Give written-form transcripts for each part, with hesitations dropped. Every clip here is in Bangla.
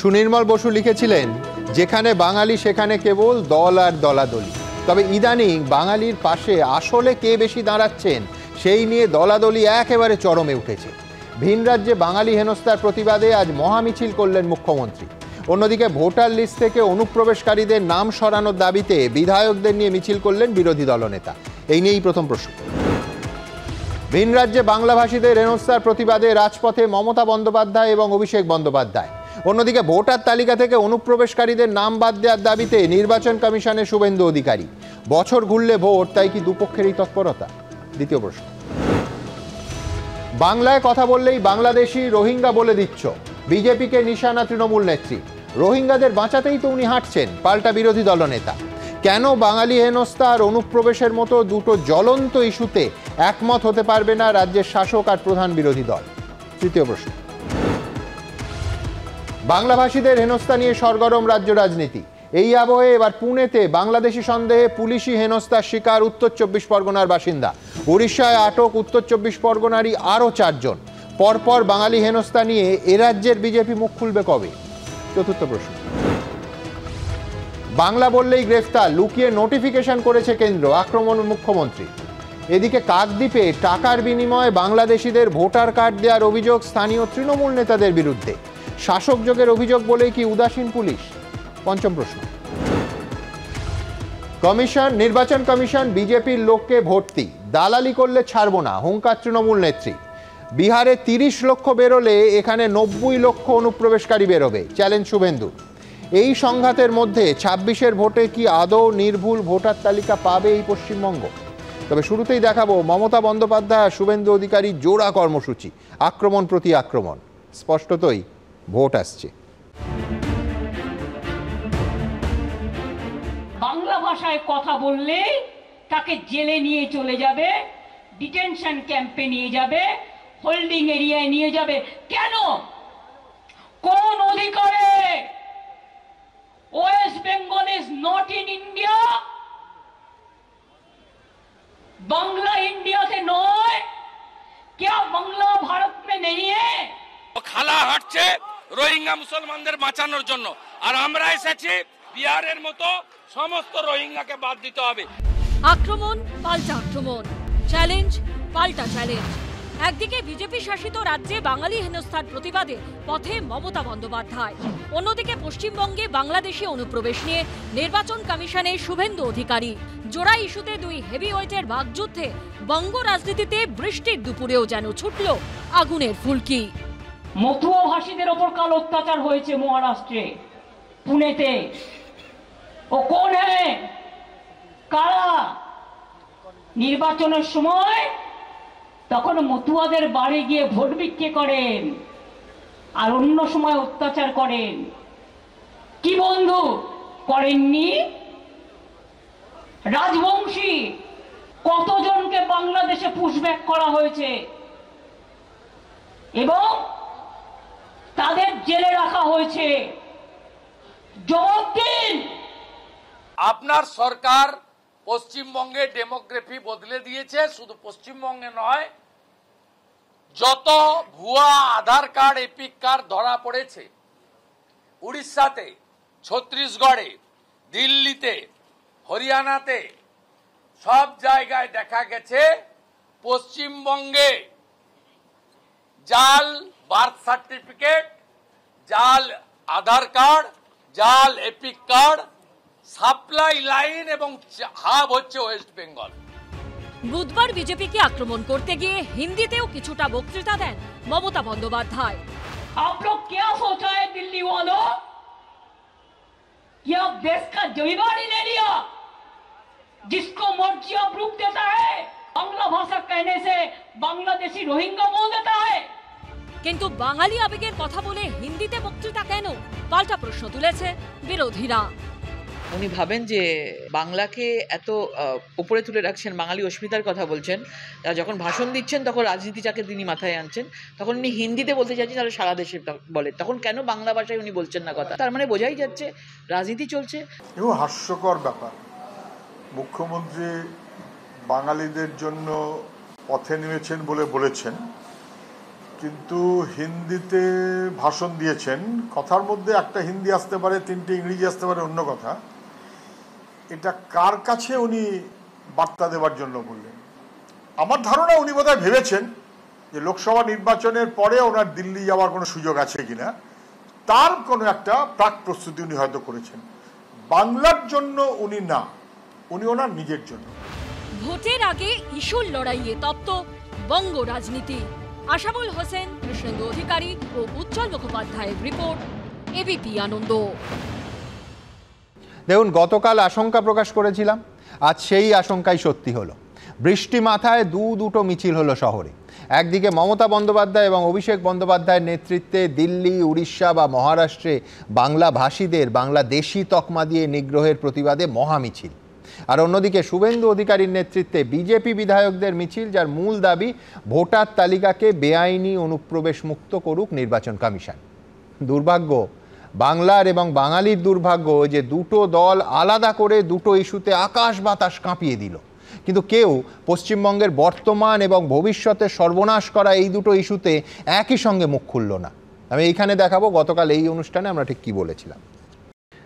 সুনির্মল বসু লিখেছিলেন, যেখানে বাঙালি সেখানে কেবল দল আর দলাদলি। তবে ইদানিং বাঙালির পাশে আসলে কে বেশি দাঁড়াচ্ছেন সেই নিয়ে দলাদলি একেবারে চরমে উঠেছে। ভিন রাজ্যে বাঙালি হেনস্থার প্রতিবাদে আজ মহামিছিল করলেন মুখ্যমন্ত্রী। অন্যদিকে ভোটার লিস্ট থেকে অনুপ্রবেশকারীদের নাম সরানোর দাবিতে বিধায়কদের নিয়ে মিছিল করলেন বিরোধী দলনেতা। এই নিয়েই প্রথম প্রশ্ন। ভিন রাজ্যে বাংলাভাষীদের হেনস্থার প্রতিবাদে রাজপথে মমতা বন্দ্যোপাধ্যায় এবং অভিষেক বন্দ্যোপাধ্যায়। অন্যদিকে ভোটার তালিকা থেকে অনুপ্রবেশকারীদের নাম বাদ দেওয়ার দাবিতে নির্বাচন কমিশনের শুভেন্দু অধিকারী। বছর ঘুরলে ভোট, তাই কি দুপক্ষেরই তৎপরতা? দ্বিতীয় প্রশ্ন। বাংলায় কথা বললেই বাংলাদেশি রোহিঙ্গা বলে দিচ্ছ, বিজেপিকে নিশানা তৃণমূল নেত্রী। রোহিঙ্গাদের বাঁচাতেই তো উনি হাঁটছেন, পাল্টা বিরোধী দলনেতা। কেন বাঙালি হেনস্থা আর অনুপ্রবেশের মতো দুটো জ্বলন্ত ইস্যুতে একমত হতে পারবে না রাজ্যের শাসক আর প্রধান বিরোধী দল? তৃতীয় প্রশ্ন। বাংলাভাষীদের হেনস্থা নিয়ে সরগরম রাজ্য রাজনীতি। এই আবহে এবার পুনেতে বাংলাদেশি সন্দেহে পুলিশি হেনস্থার শিকার উত্তর 24 পরগনার বাসিন্দা। উড়িষ্যায় আটক উত্তর 24 পরগনারই আরও 4 জন। পরপর বাঙালি হেনস্থা নিয়ে এ রাজ্যের বিজেপি মুখ খুলবে কবে? চতুর্থ প্রশ্ন। বাংলা বললেই গ্রেফতার, লুকিয়ে নোটিফিকেশন করেছে কেন্দ্র, আক্রমণ মুখ্যমন্ত্রী। এদিকে কাকদ্বীপে টাকার বিনিময়ে বাংলাদেশিদের ভোটার কার্ড দেওয়ার অভিযোগ স্থানীয় তৃণমূল নেতাদের বিরুদ্ধে। শাসক যোগের অভিযোগ বলেই কি উদাসীন পুলিশ? পঞ্চম প্রশ্ন। নির্বাচন কমিশন বিজেপির লোককে ভর্তি, দালালি করলে ছাড়বো না, হুঙ্কার তৃণমূল নেত্রী। বিহারে 30 লক্ষ বেরোলে এখানে 90 লক্ষ অনুপ্রবেশকারী বেরোবে, চ্যালেঞ্জ শুভেন্দু। এই সংঘাতের মধ্যে 26-এর ভোটে কি আদৌ নির্ভুল ভোটার তালিকা পাবে এই পশ্চিমবঙ্গ? তবে শুরুতেই দেখাবো মমতা বন্দ্যোপাধ্যায় আর শুভেন্দু অধিকারী জোড়া কর্মসূচি, আক্রমণ প্রতি আক্রমণ। স্পষ্টতই ভোট আসছে। বাংলা ভাষায় কথা বললে তাকে জেলে নিয়ে চলে যাবে, ডিটেনশন ক্যাম্পে নিয়ে যাবে, হোল্ডিং এরিয়ায় নিয়ে যাবে। কেন? কোন অধিকারে? West Bengal is not in India. Bangla ইন্ডিয়াতে নয়। क्या বাংলা ভারত में नहीं है? খালা হাঁটছে রোহিঙ্গা মুসলমানদের বাঁচানোর জন্য, আর আমরা এসেছি বিহারের মতো সমস্ত রোহিঙ্গাকে বাদ দিতে হবে। আক্রমণ পাল্টা আক্রমণ, চ্যালেঞ্জ পাল্টা চ্যালেঞ্জ। একদিকে বিজেপি শাসিত রাজ্যে বাঙালি হেনস্থার প্রতিবাদে পথে মমতা বন্দ্যোপাধ্যায়, অন্যদিকে পশ্চিমবঙ্গে বাংলাদেশি অনুপ্রবেশ নিয়ে নির্বাচন কমিশনে শুভেন্দু অধিকারী। জোড়া ইস্যুতে দুই হেভিওয়েটের বাগযুদ্ধে বঙ্গ রাজনীতিতে বৃষ্টির দুপুরেও যেন ছুটল আগুনের ফুলকি। মতুয়া ভাষীদের ওপর কাল অত্যাচার হয়েছে মহারাষ্ট্রে, পুনেতে। ও কোন হ্যাঁ? কারা? নির্বাচনের সময় তখন মতুয়াদের বাড়ি গিয়ে ভোট বিক্রি করেন, আর অন্য সময় অত্যাচার করেন। কি বন্ধু করেননি? রাজবংশী কতজনকে বাংলাদেশে পুশব্যাক করা হয়েছে এবং তাদের জেলে রাখা হয়েছে। জবাব দিন। আপনার সরকার পশ্চিমবঙ্গে ডেমোগ্রাফি বদলে দিয়েছে। শুধু পশ্চিমবঙ্গে নয়, যত ভুয়া আধার কার্ড, এপিক কার্ড ধরা পড়েছে উড়িষ্যাতে, ছত্তিশগড়ে, দিল্লিতে, হরিয়ানাতে, সব জায়গায় দেখা গেছে পশ্চিমবঙ্গে জাল বার্থ সার্টিফিকেট, জাল আধার কার্ড, জাল এপিক কার্ড, সাপ্লাই লাইন এবং হাব হচ্ছে ওয়েস্ট বেঙ্গল। বুধবার বিজেপিকে আক্রমণ করতে গিয়ে হিন্দিতেও কিছুটা বক্তৃতা দেন মমতা বন্দ্যোপাধ্যায়। आप लोग क्या सोचा है दिल्ली वालों कि आप देश का जमींदारी ले लिया, जिसको मर्जी आप रुक देता है, बांग्ला भाषा कहने से बांग्लादेशी रोहिंगा बोल देता है। কিন্তু বাঙালি আবেগের কথা বলে হিন্দিতে বক্তৃতা কেন, পাল্টা প্রশ্ন তুলেছে বিরোধীরা। উনি ভাবেন যে বাংলাকে এত উপরে তুলে রাখছেন, বাঙালি অস্মিতার কথা বলছেন, যখন ভাষণ দিচ্ছেন তখন রাজনীতি যাকে তিনি মাথায় আনছেন, তখন উনি হিন্দিতে বলতে চাইছেন তাহলে সারা দেশে বলে, তখন কেন বাংলা ভাষায় উনি বলছেন না কথা? তার মানে বোঝাই যাচ্ছে রাজনীতি চলছে। এবং হাস্যকর ব্যাপার, মুখ্যমন্ত্রী বাঙালিদের জন্য পথে নেমেছেন বলে বলেছেন, কিন্তু হিন্দিতে ভাষণ দিয়েছেন, কথার মধ্যে একটা হিন্দি আসতে পারে, তিনটে ইংরেজি আসতে পারে, অন্য কথা। এটা কার কাছে উনি বার্তা দেওয়ার জন্য বললেন? আমার ধারণা উনি বোধহয় ভেবেছেন যে লোকসভা নির্বাচনের পরে ওনার দিল্লি যাওয়ার কোনো সুযোগ আছে কিনা, তার কোনো একটা প্রাক প্রস্তুতি উনি হয়তো করেছেন। বাংলার জন্য উনি না, উনি ওনার নিজের জন্য। ভোটের আগে ইস্যুর লড়াইয়ে তপ্ত বঙ্গ রাজনীতি। আশাবুল হোসেন, কৃষ্ণেন্দু অধিকারী ও উজ্জ্বল মুখোপাধ্যায়ের রিপোর্ট, এবিপি আনন্দ। দেখুন, গতকাল আশঙ্কা প্রকাশ করেছিলাম, আজ সেই আশঙ্কাই সত্যি হলো। বৃষ্টি মাথায় দুটো মিছিল হলো শহরে। একদিকে মমতা বন্দ্যোপাধ্যায় এবং অভিষেক বন্দ্যোপাধ্যায়ের নেতৃত্বে দিল্লি, উড়িষ্যা বা মহারাষ্ট্রে বাংলা ভাষীদের বাংলাদেশি তকমা দিয়ে নিগ্রহের প্রতিবাদে মহামিছিল। আর অন্যদিকে শুভেন্দু অধিকারীর নেতৃত্বে বিজেপি বিধায়কদের মিছিল, যার মূল দাবি ভোটার তালিকাকে বেআইনি অনুপ্রবেশ মুক্ত করুক নির্বাচন কমিশন। দুর্ভাগ্য বাংলার এবং বাঙালির দুর্ভাগ্য যে দুটো দল আলাদা করে দুটো ইস্যুতে আকাশ বাতাস কাঁপিয়ে দিল, কিন্তু কেউ পশ্চিমবঙ্গের বর্তমান এবং ভবিষ্যতে সর্বনাশ করা এই দুটো ইস্যুতে একই সঙ্গে মুখ খুলল না। আমি এইখানে দেখাবো গতকাল এই অনুষ্ঠানে আমরা ঠিক কী বলেছিলাম।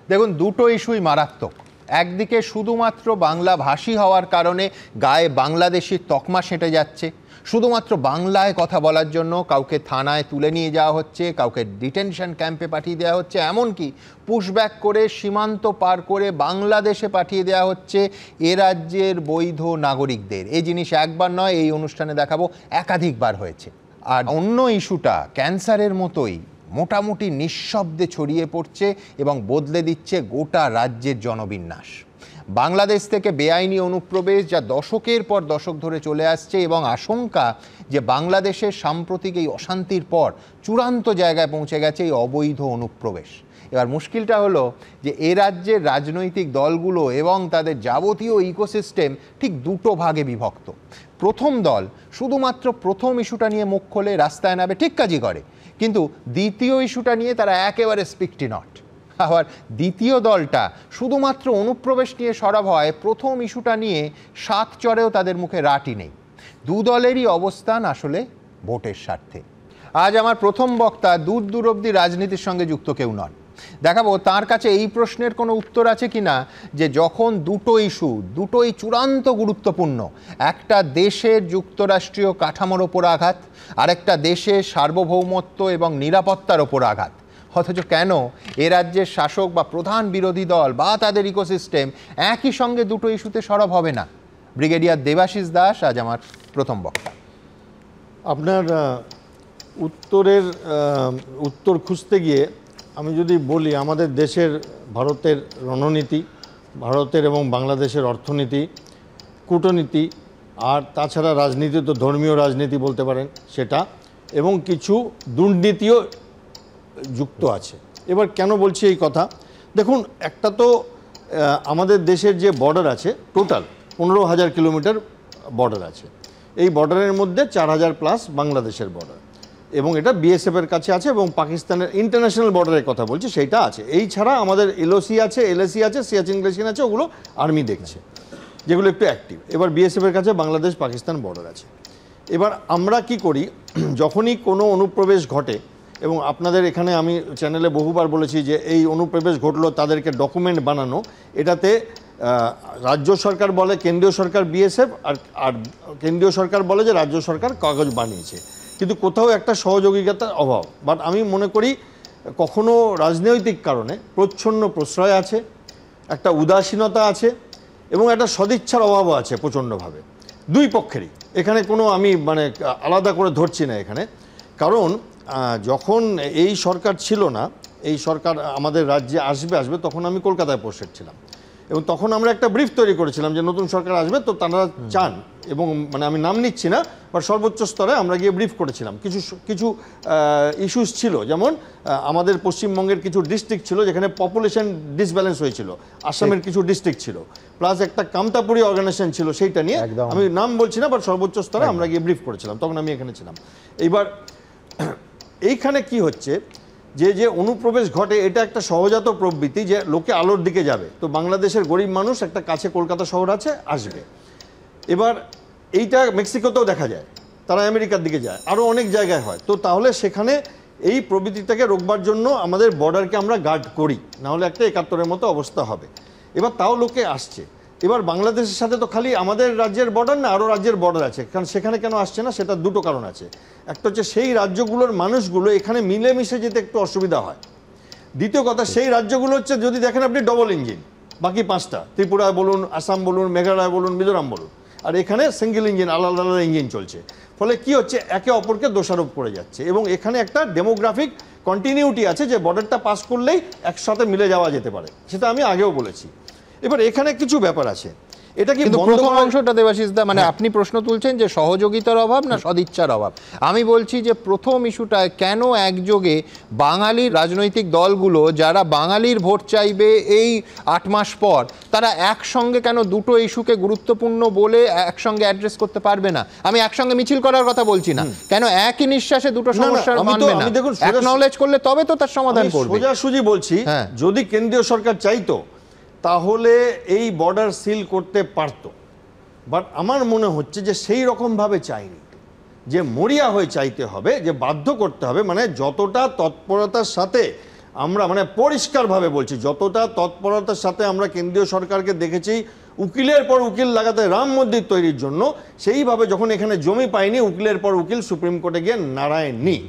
দেখুন, দুটো ইস্যুই মারাত্মক। একদিকে শুধুমাত্র বাংলা ভাষী হওয়ার কারণে গায়ে বাংলাদেশি তকমা সেঁটে যাচ্ছে, শুধুমাত্র বাংলায় কথা বলার জন্য কাউকে থানায় তুলে নিয়ে যাওয়া হচ্ছে, কাউকে ডিটেনশন ক্যাম্পে পাঠিয়ে দেওয়া হচ্ছে, এমনকি পুশব্যাক করে সীমান্ত পার করে বাংলাদেশে পাঠিয়ে দেওয়া হচ্ছে এ রাজ্যের বৈধ নাগরিকদের। এই জিনিস একবার নয়, এই অনুষ্ঠানে দেখাবো একাধিকবার হয়েছে। আর অন্য ইস্যুটা ক্যান্সারের মতোই মোটামুটি নিঃশব্দে ছড়িয়ে পড়ছে এবং বদলে দিচ্ছে গোটা রাজ্যের জনবিন্যাস। বাংলাদেশ থেকে বেআইনি অনুপ্রবেশ, যা দশকের পর দশক ধরে চলে আসছে, এবং আশঙ্কা যে বাংলাদেশের সাম্প্রতিক এই অশান্তির পর চূড়ান্ত জায়গায় পৌঁছে গেছে এই অবৈধ অনুপ্রবেশ। এবার মুশকিলটা হলো যে এ রাজ্যের রাজনৈতিক দলগুলো এবং তাদের যাবতীয় ইকোসিস্টেম ঠিক দুটো ভাগে বিভক্ত। প্রথম দল শুধুমাত্র প্রথম ইস্যুটা নিয়ে মুখ খোলে, রাস্তায় নামে, ঠিক কাজই করে, কিন্তু দ্বিতীয় ইস্যুটা নিয়ে তারা একেবারে স্পিকটি নট। আবার দ্বিতীয় দলটা শুধুমাত্র অনুপ্রবেশ নিয়ে সরব হয়, প্রথম ইস্যুটা নিয়ে সাত চরেও তাদের মুখে রাটি নেই। দু দলেরই অবস্থান আসলে ভোটের স্বার্থে। আজ আমার প্রথম বক্তা দূর দূর অবধি রাজনীতির সঙ্গে যুক্ত কেউ নন। দেখাবো তার কাছে এই প্রশ্নের কোনো উত্তর আছে কিনা যে যখন দুটো ইস্যু দুটোই চূড়ান্ত গুরুত্বপূর্ণ, একটা দেশের যুক্তরাষ্ট্রীয় কাঠামোর ওপর আঘাত, আরেকটা দেশের সার্বভৌমত্ব এবং নিরাপত্তার ওপর আঘাত, অথচ কেন এ রাজ্যের শাসক বা প্রধান বিরোধী দল বা তাদের ইকোসিস্টেম একই সঙ্গে দুটো ইস্যুতে সরব হবে না? ব্রিগেডিয়ার দেবাশিস দাস আজ আমার প্রথম বক্তা। আপনার উত্তর খুঁজতে গিয়ে আমি যদি বলি, আমাদের দেশের ভারতের রণনীতি, ভারতের এবং বাংলাদেশের অর্থনীতি, কূটনীতি, আর তাছাড়া রাজনীতি তো ধর্মীয় রাজনীতি বলতে পারেন সেটা, এবং কিছু দুর্নীতিও যুক্ত আছে। এবার কেন বলছি এই কথা? দেখুন, একটা তো আমাদের দেশের যে বর্ডার আছে, টোটাল 15,000 কিলোমিটার বর্ডার আছে। এই বর্ডারের মধ্যে 4,000 প্লাস বাংলাদেশের বর্ডার, এবং এটা বিএসএফের কাছে আছে, এবং পাকিস্তানের ইন্টারন্যাশনাল বর্ডারের কথা বলছি সেইটা আছে। এই ছাড়া আমাদের এলওসি আছে, এলএসি আছে, সিয়াচিন গ্লেশিয়ান আছে, ওগুলো আর্মি দেখছে, যেগুলো একটু অ্যাক্টিভ। এবার বিএসএফের কাছে বাংলাদেশ পাকিস্তান বর্ডার আছে। এবার আমরা কি করি, যখনই কোনো অনুপ্রবেশ ঘটে, এবং আপনাদের এখানে আমি চ্যানেলে বহুবার বলেছি যে এই অনুপ্রবেশ ঘটলো, তাদেরকে ডকুমেন্ট বানানো, এটাতে রাজ্য সরকার বলে কেন্দ্রীয় সরকার বিএসএফ, আর কেন্দ্রীয় সরকার বলে যে রাজ্য সরকার কাগজ বানিয়েছে, কিন্তু কোথাও একটা সহযোগিতার অভাব। বাট আমি মনে করি কখনো রাজনৈতিক কারণে প্রচ্ছন্ন প্রশ্রয় আছে, একটা উদাসীনতা আছে, এবং একটা সদিচ্ছার অভাবও আছে প্রচণ্ডভাবে, দুই পক্ষেরই। এখানে কোনো আমি আলাদা করে ধরছি না এখানে, কারণ যখন এই সরকার ছিল না, এই সরকার আমাদের রাজ্যে আসবে তখন আমি কলকাতায় পোস্টেড ছিলাম, এবং তখন আমরা একটা ব্রিফ তৈরি করেছিলাম যে নতুন সরকার আসবে, তো তারা চান, এবং আমি নাম নিচ্ছি না, বা সর্বোচ্চ স্তরে আমরা গিয়ে ব্রিফ করেছিলাম। কিছু ইস্যুস ছিল, যেমন আমাদের পশ্চিমবঙ্গের কিছু ডিস্ট্রিক্ট ছিল যেখানে পপুলেশন ডিসব্যালেন্স হয়েছিল, আসামের কিছু ডিস্ট্রিক্ট ছিল, প্লাস একটা কামতাপুরি অর্গানাইজেশন ছিল, সেইটা নিয়ে আমি নাম বলছি না, বাট সর্বোচ্চ স্তরে আমরা গিয়ে ব্রিফ করেছিলাম, তখন আমি এখানে ছিলাম। এইবার এইখানে কি হচ্ছে, যে অনুপ্রবেশ ঘটে, এটা একটা সহজাত প্রবৃত্তি যে লোকে আলোর দিকে যাবে। তো বাংলাদেশের গরিব মানুষ, একটা কাছে কলকাতা শহর আছে, আসবে। এবার এইটা মেক্সিকোতেও দেখা যায়, তারা আমেরিকার দিকে যায়, আরও অনেক জায়গায় হয়। তো তাহলে সেখানে এই প্রবৃত্তিটাকে রোকবার জন্য আমাদের বর্ডারকে আমরা গার্ড করি, নাহলে একটা 71-এর মতো অবস্থা হবে। এবার তাও লোকে আসছে। এবার বাংলাদেশের সাথে তো খালি আমাদের রাজ্যের বর্ডার না, আরও রাজ্যের বর্ডার আছে, কারণ সেখানে কেন আসছে না সেটা দুটো কারণ আছে। একটা হচ্ছে সেই রাজ্যগুলোর মানুষগুলো এখানে মিলেমিশে যেতে একটু অসুবিধা হয়। দ্বিতীয় কথা, সেই রাজ্যগুলো হচ্ছে যদি দেখেন আপনি ডবল ইঞ্জিন, বাকি 5টা, ত্রিপুরা বলুন, আসাম বলুন, মেঘালয় বলুন, মিজোরাম বলুন, আর এখানে সিঙ্গেল ইঞ্জিন, আলাদা আলাদা ইঞ্জিন চলছে। ফলে কি হচ্ছে, একে অপরকে দোষারোপ করে যাচ্ছে। এবং এখানে একটা ডেমোগ্রাফিক কন্টিনিউটি আছে যে বর্ডারটা পাস করলেই একসাথে মিলে যাওয়া যেতে পারে, সেটা আমি আগেও বলেছি। এবার এখানে কিছু ব্যাপার আছে, এটা কি প্রথম অংশটা দেবাশিস দা, মানে আপনি প্রশ্ন তুলছেন যে সহযোগিতার অভাব না সদিচ্ছার অভাব। আমি বলছি যে প্রথম ইস্যুটায় কেন একযোগে বাঙালির রাজনৈতিক দলগুলো যারা বাঙালির ভোট চাইবে এই 8 মাস পর, তারা একসঙ্গে কেন দুটো ইস্যুকে গুরুত্বপূর্ণ বলে একসঙ্গে অ্যাড্রেস করতে পারবে না? আমি একসঙ্গে মিছিল করার কথা বলছি না, কেন একই নিঃশ্বাসে দুটো সমস্যার মানবে না? অ্যাকনলেজ করলে তবে তো তার সমাধান করবে। সোজাসুজি বলছি, যদি কেন্দ্রীয় সরকার চাইতো তাহলে এই বর্ডার সিল করতে পারত, বাট আমার মনে হচ্ছে যে সেই রকমভাবে চাইনি, যে মরিয়া হয়ে চাইতে হবে, যে বাধ্য করতে হবে। মানে যতটা তৎপরতার সাথে আমরা, মানে পরিষ্কারভাবে বলছি, যতটা তৎপরতার সাথে আমরা কেন্দ্রীয় সরকারকে দেখেছি উকিলের পর উকিল লাগাতে রাম মন্দির তৈরির জন্য, সেইভাবে যখন এখানে জমি পায়নি উকিলের পর উকিল সুপ্রিম কোর্টে গিয়ে নাড়ায়নি।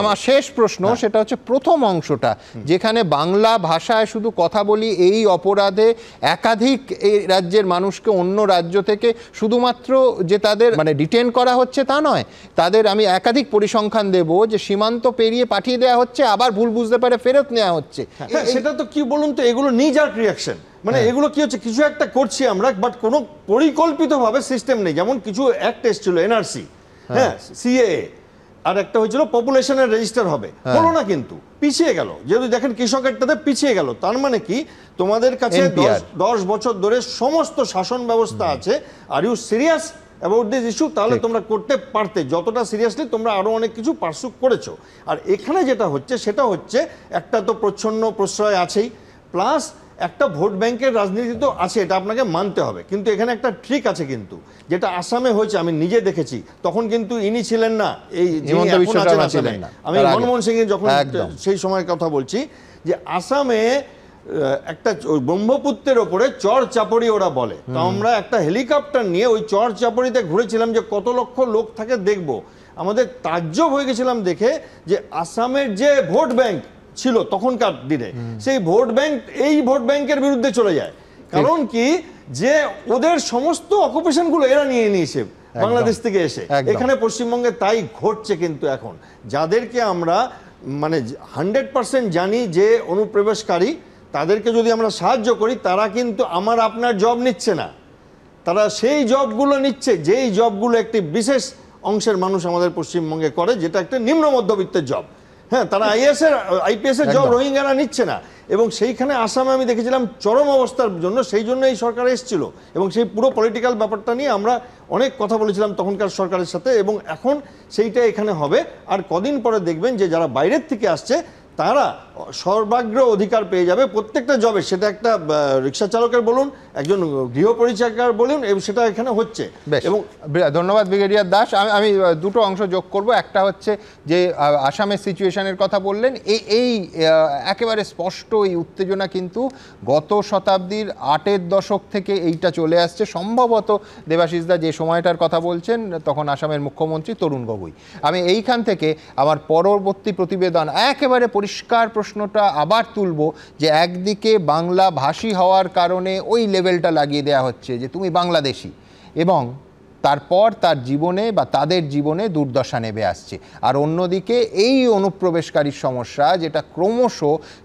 আমার শেষ প্রশ্ন সেটা হচ্ছে প্রথম অংশটা, যেখানে বাংলা ভাষায় শুধু কথা বলি এই অপরাধে একাধিক এই রাজ্যের মানুষকে অন্য রাজ্য থেকে শুধুমাত্র যে তাদের মানে ডিটেন করা হচ্ছে তা নয়, তাদের আমি একাধিক পরিসংখ্যান দেব যে সীমান্ত পেরিয়ে পাঠিয়ে দেওয়া হচ্ছে, আবার ভুল বুঝতে পারে ফেরত নেওয়া হচ্ছে। সেটা তো কি বলুন তো, এগুলো নিজার্ক রিয়াকশন, মানে এগুলো কি হচ্ছে, কিছু একটা করছি আমরা, বাট কোনো পরিকল্পিতভাবে সিস্টেম নেই। যেমন কিছু অ্যাক্ট এসেছিল এনআরসি, হ্যাঁ, সিএএ, আর একটা হয়েছিল পপুলেশনের রেজিস্টার হবে, হলো না, কিন্তু পিছিয়ে গেল। যেহেতু দেখেন কৃষকেরটাতে পিছিয়ে গেল, তার মানে কি তোমাদের কাছে 10 বছর ধরে সমস্ত শাসন ব্যবস্থা আছে। Are you serious about this issue, তাহলে তোমরা করতে পারতে, যতটা সিরিয়াসলি তোমরা আরো অনেক কিছু পার্সু করেছো। আর এখানে যেটা হচ্ছে সেটা হচ্ছে একটা তো প্রচ্ছন্ন প্রশ্রয় আছেই, প্লাস একটা ভোট ব্যাংকের রাজনীতি তো আছে, এটা আপনাকে মানতে হবে। কিন্তু এখানে একটা ট্রিক আছে, কিন্তু যেটা আসামে হয়েছে আমি নিজে দেখেছি, তখন কিন্তু ইনি ছিলেন না, এই আমি মনমোহন সিং এর যখন সেই সময়ের কথা বলছি, যে আসামে একটা ব্রহ্মপুত্রের ওপরে চর চাপড়ি ওরা বলে, তো আমরা একটা হেলিকপ্টার নিয়ে ওই চর চাপড়িতে ঘুরেছিলাম, যে কত লক্ষ লোক থাকে দেখবো। আমাদের তাজ্জব হয়ে গেছিলাম দেখে যে আসামের যে ভোট ব্যাংক ছিল তখনকার দিনে, সেই ভোট ব্যাংক এই ভোট ব্যাংকের বিরুদ্ধে চলে যায়। কারণ কি, যে ওদের সমস্ত অকুপেশন গুলো এরা নিয়ে নিয়েছে বাংলাদেশ থেকে এসে। এখানে পশ্চিমবঙ্গে তাই ঘটছে। কিন্তু এখন যাদেরকে আমরা মানে 100% জানি যে অনুপ্রবেশকারী, তাদেরকে যদি আমরা সাহায্য করি, তারা কিন্তু আমার আপনার জব নিচ্ছে না, তারা সেই জবগুলো নিচ্ছে যেই জবগুলো একটি বিশেষ অংশের মানুষ আমাদের পশ্চিমবঙ্গে করে, যেটা একটা নিম্ন মধ্যবিত্তের জব। হ্যাঁ, তারা আইপিএস এর জব রোহিঙ্গারা নিচ্ছে না। এবং সেইখানে আসামে আমি দেখেছিলাম চরম অবস্থার জন্য, সেই জন্য এই সরকার এসেছিল। এবং সেই পুরো পলিটিক্যাল ব্যাপারটা নিয়ে আমরা অনেক কথা বলেছিলাম তখনকার সরকারের সাথে, এবং এখন সেইটা এখানে হবে। আর কদিন পরে দেখবেন যে যারা বাইরের থেকে আসছে তারা সর্বাগ্র অধিকার পেয়ে যাবে প্রত্যেকটা জবে, সেটা একটা রিক্সা চালকের বলুন, একজন গৃহ পরিচারিকার বলুন, সেটা এখানে হচ্ছে। এবং ধন্যবাদ ব্রিগেডিয়ার দাস। আমি দুটো অংশ যোগ করব। একটা হচ্ছে যে আসামের সিচুয়েশনের কথা বললেন, এই একেবারে স্পষ্ট এই উত্তেজনা কিন্তু গত শতাব্দীর 8-এর দশক থেকে এইটা চলে আসছে। সম্ভবত দেবাশিস দা যে সময়টার কথা বলছেন তখন আসামের মুখ্যমন্ত্রী তরুণ গগৈ। আমি এইখান থেকে আমার পরবর্তী প্রতিবেদন একেবারে পরিষ্কার প্রশ্নটা আবার তুলব, যে একদিকে বাংলা ভাষী হওয়ার কারণে ওই লেভেলটা লাগিয়ে দেওয়া হচ্ছে যে তুমি বাংলাদেশি, এবং তারপর তার জীবনে বা তাদের জীবনে দুর্দশা নেমে আসছে। আর অন্যদিকে এই অনুপ্রবেশকারীর সমস্যা, যেটা ক্রমশ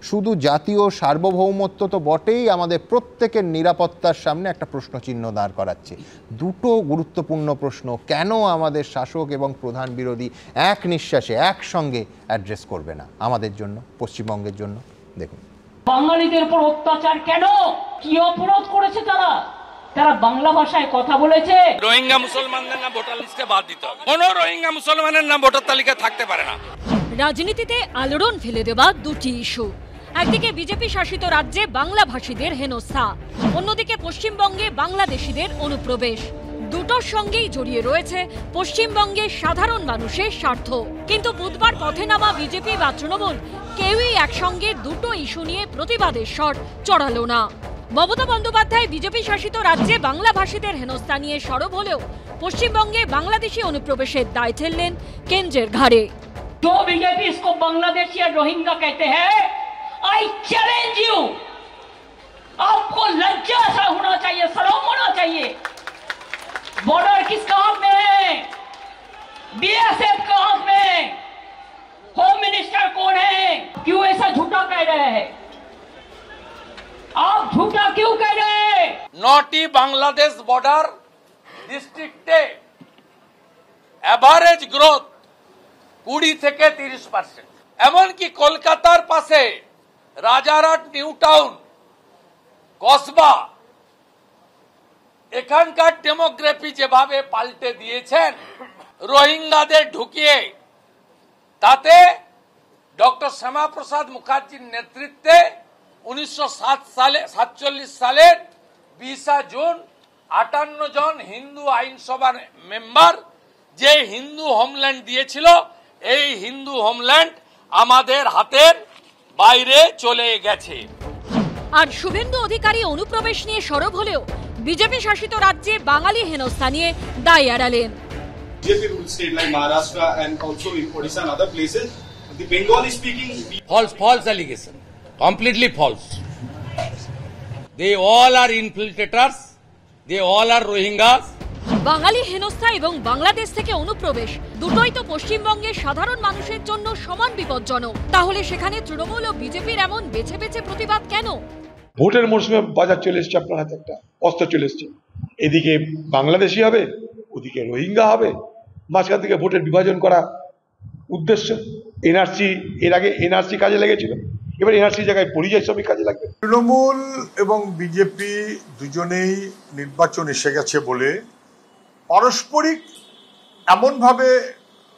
শুধু জাতীয় সার্বভৌমত্ব তো বটেই, আমাদের প্রত্যেকের নিরাপত্তার সামনে একটা প্রশ্নচিহ্ন দাঁড় করাচ্ছে। দুটো গুরুত্বপূর্ণ প্রশ্ন কেন আমাদের শাসক এবং প্রধান বিরোধী এক নিঃশ্বাসে একসঙ্গে অ্যাড্রেস করবে না আমাদের জন্য, পশ্চিমবঙ্গের জন্য? দেখুন, বাঙালিদের উপর অত্যাচার কেন, কি অপরাধ করেছে তারা? তারা বাংলা ভাষায় কথা বলেছে। রোহিঙ্গা মুসলমানদের নাম ভোটার লিস্টে বাদ দিতে হবে, কোনো রোহিঙ্গা মুসলমানের নাম ভোটার তালিকায় থাকতে পারে না। রাজনীতিতে আলোড়ন ফেলে দেওয়া দুটি ইস্যু, একদিকে বিজেপি শাসিত রাজ্যে বাংলা ভাষীদের হেনস্থা, অন্যদিকে পশ্চিমবঙ্গে বাংলাদেশিদের অনুপ্রবেশ। দুটোর সঙ্গেই জড়িয়ে রয়েছে পশ্চিমবঙ্গের সাধারণ মানুষের স্বার্থ। কিন্তু বুধবার পথে নামা বিজেপি বা তৃণমূল কেউই একসঙ্গে দুটো ইস্যু নিয়ে প্রতিবাদের স্বর চড়ালো না। মমতা বন্দ্যোপাধ্যায় বিজেপি শাসিত রাজ্যে বাংলাভাষীদের হেনস্থা নিয়ে সরব হলেও পশ্চিমবঙ্গে বাংলাদেশি অনুপ্রবেশের দায় ঠেললেন কেন্দ্রের ঘাড়ে। जो बीजेपी इसको बांग्लादेशी या रोहिंग्या कहते हैं, आई चैलेंज यू, आपको लज्जा सा होना चाहिए, शर्म होना चाहिए। बॉर्डर किसका हाथ में है? बीएसएफ का हाथ में। होम मिनिस्टर कौन है? क्यों ऐसा झूठा कह रहे हैं? आप झूठा क्यों कह रहे हैं? नॉटी बांग्लादेश बॉर्डर डिस्ट्रिक्टे एवरेज ग्रोथ 20 থেকে 30%। এমনকি কলকাতার পাশে রাজারহাট, নিউ টাউন, কসবা, এখানকার ডেমোগ্রাফি যেভাবে পাল্টে দিয়েছেন রোহিঙ্গাদের ঢুকিয়ে, তাতে ডক্টর শ্যামাপ্রসাদ মুখার্জির নেতৃত্বে 1947 সালের 20 জুন 58 জন হিন্দু আইনসভার মেম্বার যে হিন্দু হোমল্যান্ড দিয়েছিল, এই হিন্দু হোমল্যান্ড আমাদের হাতের বাইরে চলে গেছে। আর শুভেন্দু অধিকারী অনুপ্রবেশ নিয়ে সরব হলেও বিজেপি শাসিত রাজ্যে বাঙালি হেনস্থা নিয়ে দায় এড়ালেন। BJP ruled state like Maharashtra and also in Odisha and other places, the Bengali speaking false allegation, completely false. They all are infiltrators, they all are Rohingyas. বাঙালি হেনস্থা এবং বাংলাদেশ থেকে অনুপ্রবেশ দুটোই তো পশ্চিমবঙ্গের সাধারণ মানুষের জন্য সমান বিপজ্জনক। তাহলে সেখানে তৃণমূল ও বিজেপির এমন বেছে বেছে প্রতিবাদ কেন? ভোটের মরশুমে বাজার চলে এসছে, আপনার হাতে একটা অস্ত্র চলে এসছে। এদিকে বাংলাদেশি হবে, ওদিকে রোহিঙ্গা হবে, মাঝখান থেকে ভোটের বিভাজন করা উদ্দেশ্য। এনআরসি, এর আগে এনআরসি কাজে লেগেছিল, এবার এনআরসি জায়গায় পরিযায়ী শ্রমিক কাজে লাগবে। তৃণমূল এবং বিজেপি দুজনেই নির্বাচন এসে গেছে বলে পারস্পরিক এমনভাবে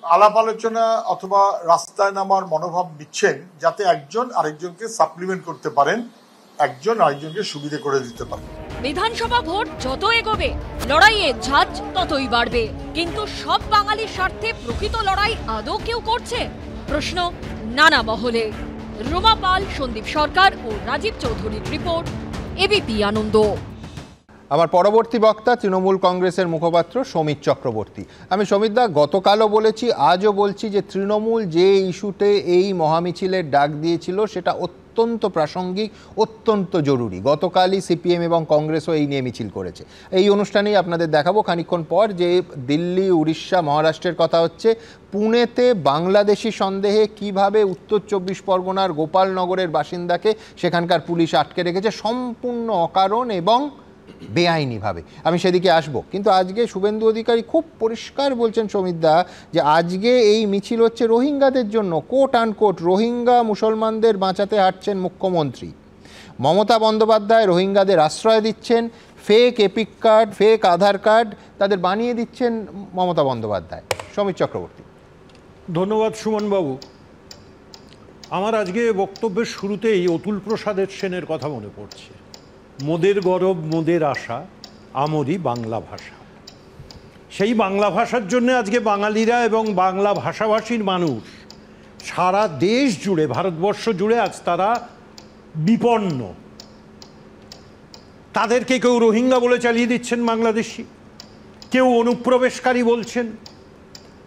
আলাপ আলোচনা অথবা রাস্তায় নামার মনোভাব নিচ্ছেন যাতে একজন আরেকজনকে সাপ্লিমেন্ট করতে পারেন, একজন আরেকজনকে সুবিধা করে দিতে পারেন। বিধানসভা ভোট যত এগোবে লড়াইয়ের ঝাঁজ ততই বাড়বে, কিন্তু সব বাঙালির স্বার্থে প্রকৃত লড়াই আদৌ কেউ করছে? প্রশ্ন নানা মহলে। রুমা পাল, সন্দীপ সরকার ও রাজীব চৌধুরীর রিপোর্ট, এবিপি আনন্দ। আমার পরবর্তী বক্তা তৃণমূল কংগ্রেসের মুখপাত্র সমিত চক্রবর্তী। আমি সমিতদা, গতকালও বলেছি, আজও বলছি যে তৃণমূল যে ইস্যুতে এই মহামিছিলের ডাক দিয়েছিল সেটা অত্যন্ত প্রাসঙ্গিক, অত্যন্ত জরুরি। গতকালই সিপিএম এবং কংগ্রেসও এই নিয়ে মিছিল করেছে। এই অনুষ্ঠানেই আপনাদের দেখাবো খানিকক্ষণ পর যে দিল্লি, উড়িষ্যা, মহারাষ্ট্রের কথা হচ্ছে। পুনেতে বাংলাদেশি সন্দেহে কিভাবে উত্তর 24 পরগনার গোপালনগরের বাসিন্দাকে সেখানকার পুলিশ আটকে রেখেছে সম্পূর্ণ অকারণ এবং বেআইনিভাবে। আমি সেদিকে আসবো, কিন্তু আজকে শুভেন্দু অধিকারী খুব পরিষ্কার বলছেন সমিতদা যে আজকে এই মিছিল হচ্ছে রোহিঙ্গাদের জন্য, কোট আনকোট রোহিঙ্গা মুসলমানদের বাঁচাতে হাঁটছেন মুখ্যমন্ত্রী। মমতা বন্দ্যোপাধ্যায় রোহিঙ্গাদের আশ্রয় দিচ্ছেন, ফেক এপিক কার্ড, ফেক আধার কার্ড তাদের বানিয়ে দিচ্ছেন মমতা বন্দ্যোপাধ্যায়। সমিত চক্রবর্তী। ধন্যবাদ সুমনবাবু। আমার আজকে বক্তব্যের শুরুতেই অতুল প্রসাদের সেনের কথা মনে পড়ছে। মোদের গরব মোদের আশা, আমরি বাংলা ভাষা। সেই বাংলা ভাষার জন্য আজকে বাঙালিরা এবং বাংলা ভাষাভাষীর মানুষ সারা দেশ জুড়ে, ভারতবর্ষ জুড়ে আজ তারা বিপন্ন। তাদেরকে কেউ রোহিঙ্গা বলে চালিয়ে দিচ্ছেন বাংলাদেশি, কেউ অনুপ্রবেশকারী বলছেন।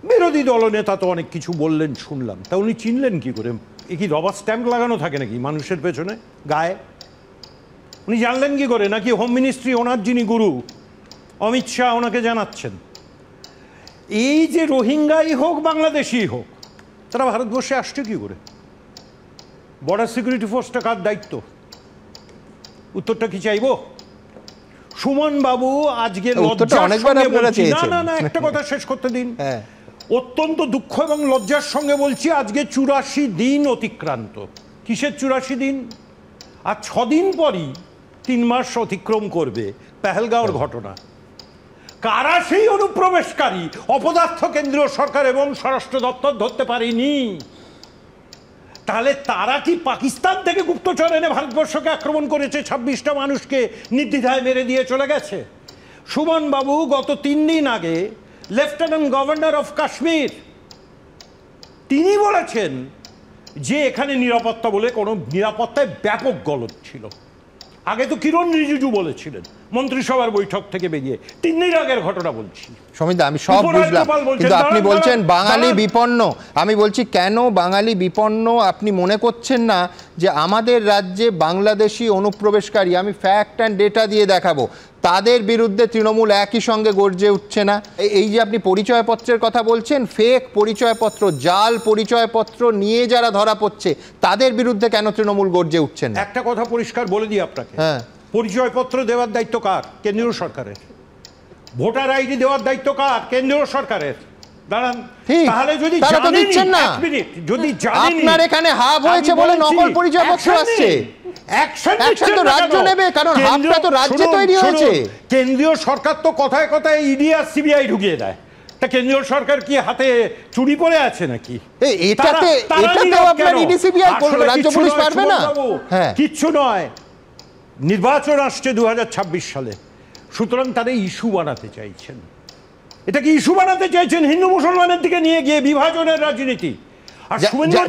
বিরোধী দলনেতা তো অনেক কিছু বললেন, শুনলাম। তা উনি চিনলেন কি করে? এ কি রবার স্ট্যাম্প লাগানো থাকে নাকি মানুষের পেছনে গায়ে? উনি জানলেন কি করে? নাকি হোম মিনিস্ট্রি, ওনার যিনি গুরু অমিত শাহ, ওনাকে জানাচ্ছেন? এই যে রোহিঙ্গাই হোক বাংলাদেশি হোক, তারা ভারতবর্ষে আসছে কি করে? বর্ডার সিকিউরিটি ফোর্সটা কার দায়িত্ব? উত্তরটা কি চাইবো? সুমন বাবু, আজকে না একটা কথা শেষ করতে দিন। অত্যন্ত দুঃখ এবং লজ্জার সঙ্গে বলছি, আজকে 84 দিন অতিক্রান্ত। কিসের 84 দিন? আর 6 দিন পরই 3 মাস অতিক্রম করবে পেহেলগাঁওর ঘটনা। কারা সেই অনুপ্রবেশকারী? অপদার্থ কেন্দ্রীয় সরকার এবং স্বরাষ্ট্র দপ্তর ধরতে পারেনি। তাহলে তারা কি পাকিস্তান থেকে গুপ্তচর এনে ভারতবর্ষকে আক্রমণ করেছে, 26টা মানুষকে নির্দ্বিধায় মেরে দিয়ে চলে গেছে? সুমন বাবু গত 3 দিন আগে লেফটেন্যান্ট গভর্নর অফ কাশ্মীর তিনি বলেছেন যে এখানে নিরাপত্তা বলে কোনো নিরাপত্তায় ব্যাপক গলদ ছিল। আগে তো কিরণ রিজিজু বলেছিলেন মন্ত্রিসভার বৈঠক থেকে বেরিয়ে, 3 দিন আগের ঘটনা বলছি। সমিতা আমি সব বুঝলাম, কিন্তু আপনি বলছেন বাঙালি বিপন্ন। আমি বলছি কেন বাঙালি বিপন্ন? আপনি মনে করছেন না যে আমাদের রাজ্যে বাংলাদেশি অনুপ্রবেশকারী, আমি ফ্যাক্ট অ্যান্ড ডেটা দিয়ে দেখাবো, তাদের বিরুদ্ধে তৃণমূল একই সঙ্গে গর্জে উঠছে না? এই যে আপনি পরিচয়পত্রের কথা বলছেন, ফেক পরিচয়পত্র, জাল পরিচয়পত্র নিয়ে যারা ধরা পড়ছে তাদের বিরুদ্ধে কেন তৃণমূল গর্জে উঠছেন? একটা কথা পরিষ্কার বলে দিই আপনাকে, হ্যাঁ, পরিচয়পত্র দেওয়ার দায়িত্ব কার? কেন্দ্রীয় সরকারের। ভোটার আইডি দেওয়ার দায়িত্ব কার? কেন্দ্রীয় সরকারের। দাঁড়ান, তাহলে যদি দিচ্ছেন না, যদি আপনার এখানে হাব হয়েছে বলে নকল পরিচয়পত্র আসছে, অ্যাকশন তো রাজ্য নেবে, কারণ হাবটা তো রাজ্যে তৈরি হয়েছে। কেন্দ্রীয় সরকার তো কথায় কথায় ইডি আর সিবিআই ঢুকিয়ে দেয়, তা কেন্দ্রীয় সরকার কি হাতে চুরি পড়ে আছে নাকি? এটাতেও আপনার ইডি সিবিআই রাজ্য পুলিশ পারবে না? হ্যাঁ, কিচ্ছু নয়। নির্বাচন আসছে 2026 সালে, সুতরাং তারা ইস্যু বানাতে চাইছেন। এটা কি ইস্যু বানাতে চাইছেন? হিন্দু মুসলমানের দিকে নিয়ে গিয়ে বিভাজনের রাজনীতি। আর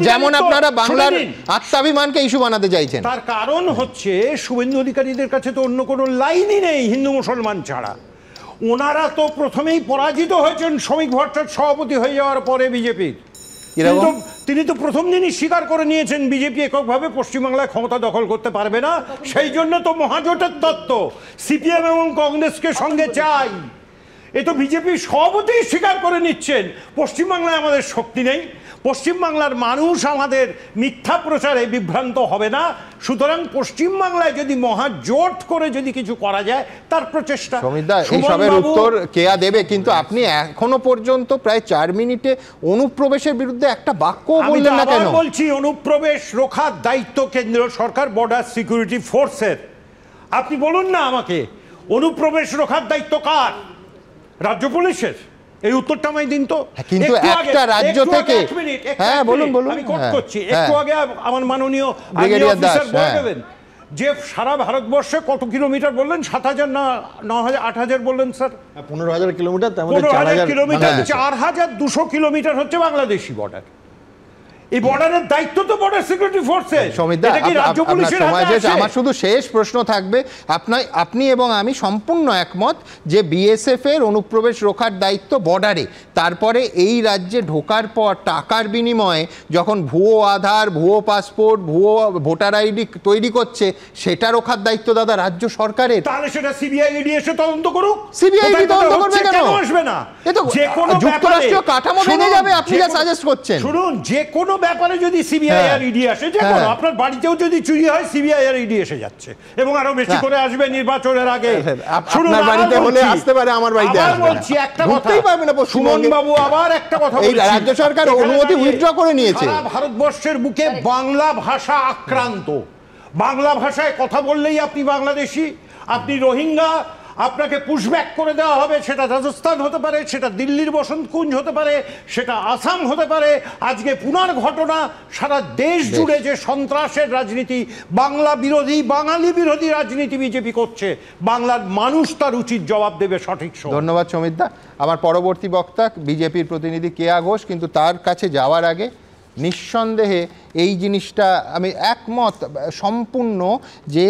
যেমন আপনারা বাংলার আত্মাভিমানকে ইস্যু বানাতে চাইছেন, তার কারণ হচ্ছে শুভেন্দু অধিকারীদের কাছে তো অন্য কোনো লাইনই নেই হিন্দু মুসলমান ছাড়া। ওনারা তো প্রথমেই পরাজিত হয়েছেন শ্রমিক ভট্টাচার্য সভাপতি হয়ে যাওয়ার পরে বিজেপির। তিনি তো প্রথম দিনই স্বীকার করে নিয়েছেন বিজেপি এককভাবে পশ্চিমবাংলায় ক্ষমতা দখল করতে পারবে না। সেই জন্য তো মহাজোটের তত্ত্ব, সিপিএম এবং কংগ্রেসকে সঙ্গে চাই। এ তো বিজেপি সভাপতি স্বীকার করে নিচ্ছেন পশ্চিমবাংলায় আমাদের শক্তি নেই, পশ্চিমবাংলার মানুষ আমাদের মিথ্যা প্রচারে বিভ্রান্ত হবে না, সুতরাং পশ্চিমবাংলায় যদি মহাজোট করে যদি কিছু করা যায় তার প্রচেষ্টা। এইসবের উত্তর কেয়া দেবে, কিন্তু আপনি এখনো পর্যন্ত প্রায় 4 মিনিটে অনুপ্রবেশের বিরুদ্ধে একটা বাক্য বললেন না কেন? বলছি, অনুপ্রবেশ রক্ষার দায়িত্ব কেন্দ্রীয় সরকার, বর্ডার সিকিউরিটি ফোর্সের। আপনি বলুন না আমাকে, অনুপ্রবেশ রক্ষার দায়িত্ব কার? রাজ্য পুলিশের? এই উত্তরটা আমায় দিন তো। কিন্তু একটা রাজ্য থেকে, হ্যাঁ বলুন বলুন, আমি কোট করছি। একটু আগে আমার মাননীয় অফিসার বলে দেবেন যে সারা ভারতবর্ষে কত কিলোমিটার বললেন? 7,000 না 9,000 8,000 বললেন স্যার? 15,000 কিলোমিটার। 15,000 কিলোমিটার, 4,200 কিলোমিটার হচ্ছে বাংলাদেশি বর্ডার। এই বর্ডারের দায়িত্ব তো বর্ডার সিকিউরিটি ফোর্সের। আমার শুধু শেষ প্রশ্ন থাকবে, আপনি এবং আমি সম্পূর্ণ একমত যে বিএসএফ এর অনুপ্রবেশ রক্ষার দায়িত্ব বর্ডারে। তারপরে এই রাজ্যে ঢোকার পর টাকার বিনিময়ে যখন ভুয়ো আধার, ভুয়ো পাসপোর্ট, ভুয়ো ভোটার আইডি তৈরি করছে, সেটা রক্ষার দায়িত্ব দাদা রাজ্য সরকারের। তাহলে সেটা সিবিআই ইডি এসে তদন্ত করুক। সিবিআই ইডি তদন্ত করবে কেন? আসবে না, এ তো যুক্তরাষ্ট্রীয় কাঠামো ভেঙে যাবে। আপনি যা সাজেস্ট করছেন, শুনুন, যে কোনো ব্যাপারে যদি সিবিআই আর ইডি আসে, যে কোনো আপনার বাড়িতেও যদি চুরি হয় সিবিআই আর ইডি এসে যাচ্ছে এবং আরো বেশি করে আসবে নির্বাচনের আগে। আপনার বাড়িতে হলে আসতে পারে, আমার বাড়িতে আসবে। বলছি একটা কথাই পারবে না সুমন বাবু, আবার একটা কথা বলছি, এই রাজ্য সরকার অনুমতি উইথড্র করে নিয়েছে। ভারতবর্ষের বুকে বাংলা ভাষা আক্রান্ত। বাংলা ভাষায় কথা বললেই আপনি বাংলাদেশি, আপনি রোহিঙ্গা, আপনাকে পুশব্যাক করে দেওয়া হবে। সেটা রাজস্থান হতে পারে, সেটা দিল্লির বসন্তকুঞ্জ হতে পারে, সেটা আসাম হতে পারে। আজকে পুনার ঘটনা, সারা দেশ জুড়ে যে সন্ত্রাসের রাজনীতি, বাংলা বিরোধী, বাঙালি বিরোধী রাজনীতি বিজেপি করছে, বাংলার মানুষ তার উচিত জবাব দেবে সঠিক। ধন্যবাদ সমিতদা। আমার পরবর্তী বক্তা বিজেপির প্রতিনিধি কেয়া ঘোষ, কিন্তু তার কাছে যাওয়ার আগে নিঃসন্দেহে এই জিনিসটা আমি একমত সম্পূর্ণ যে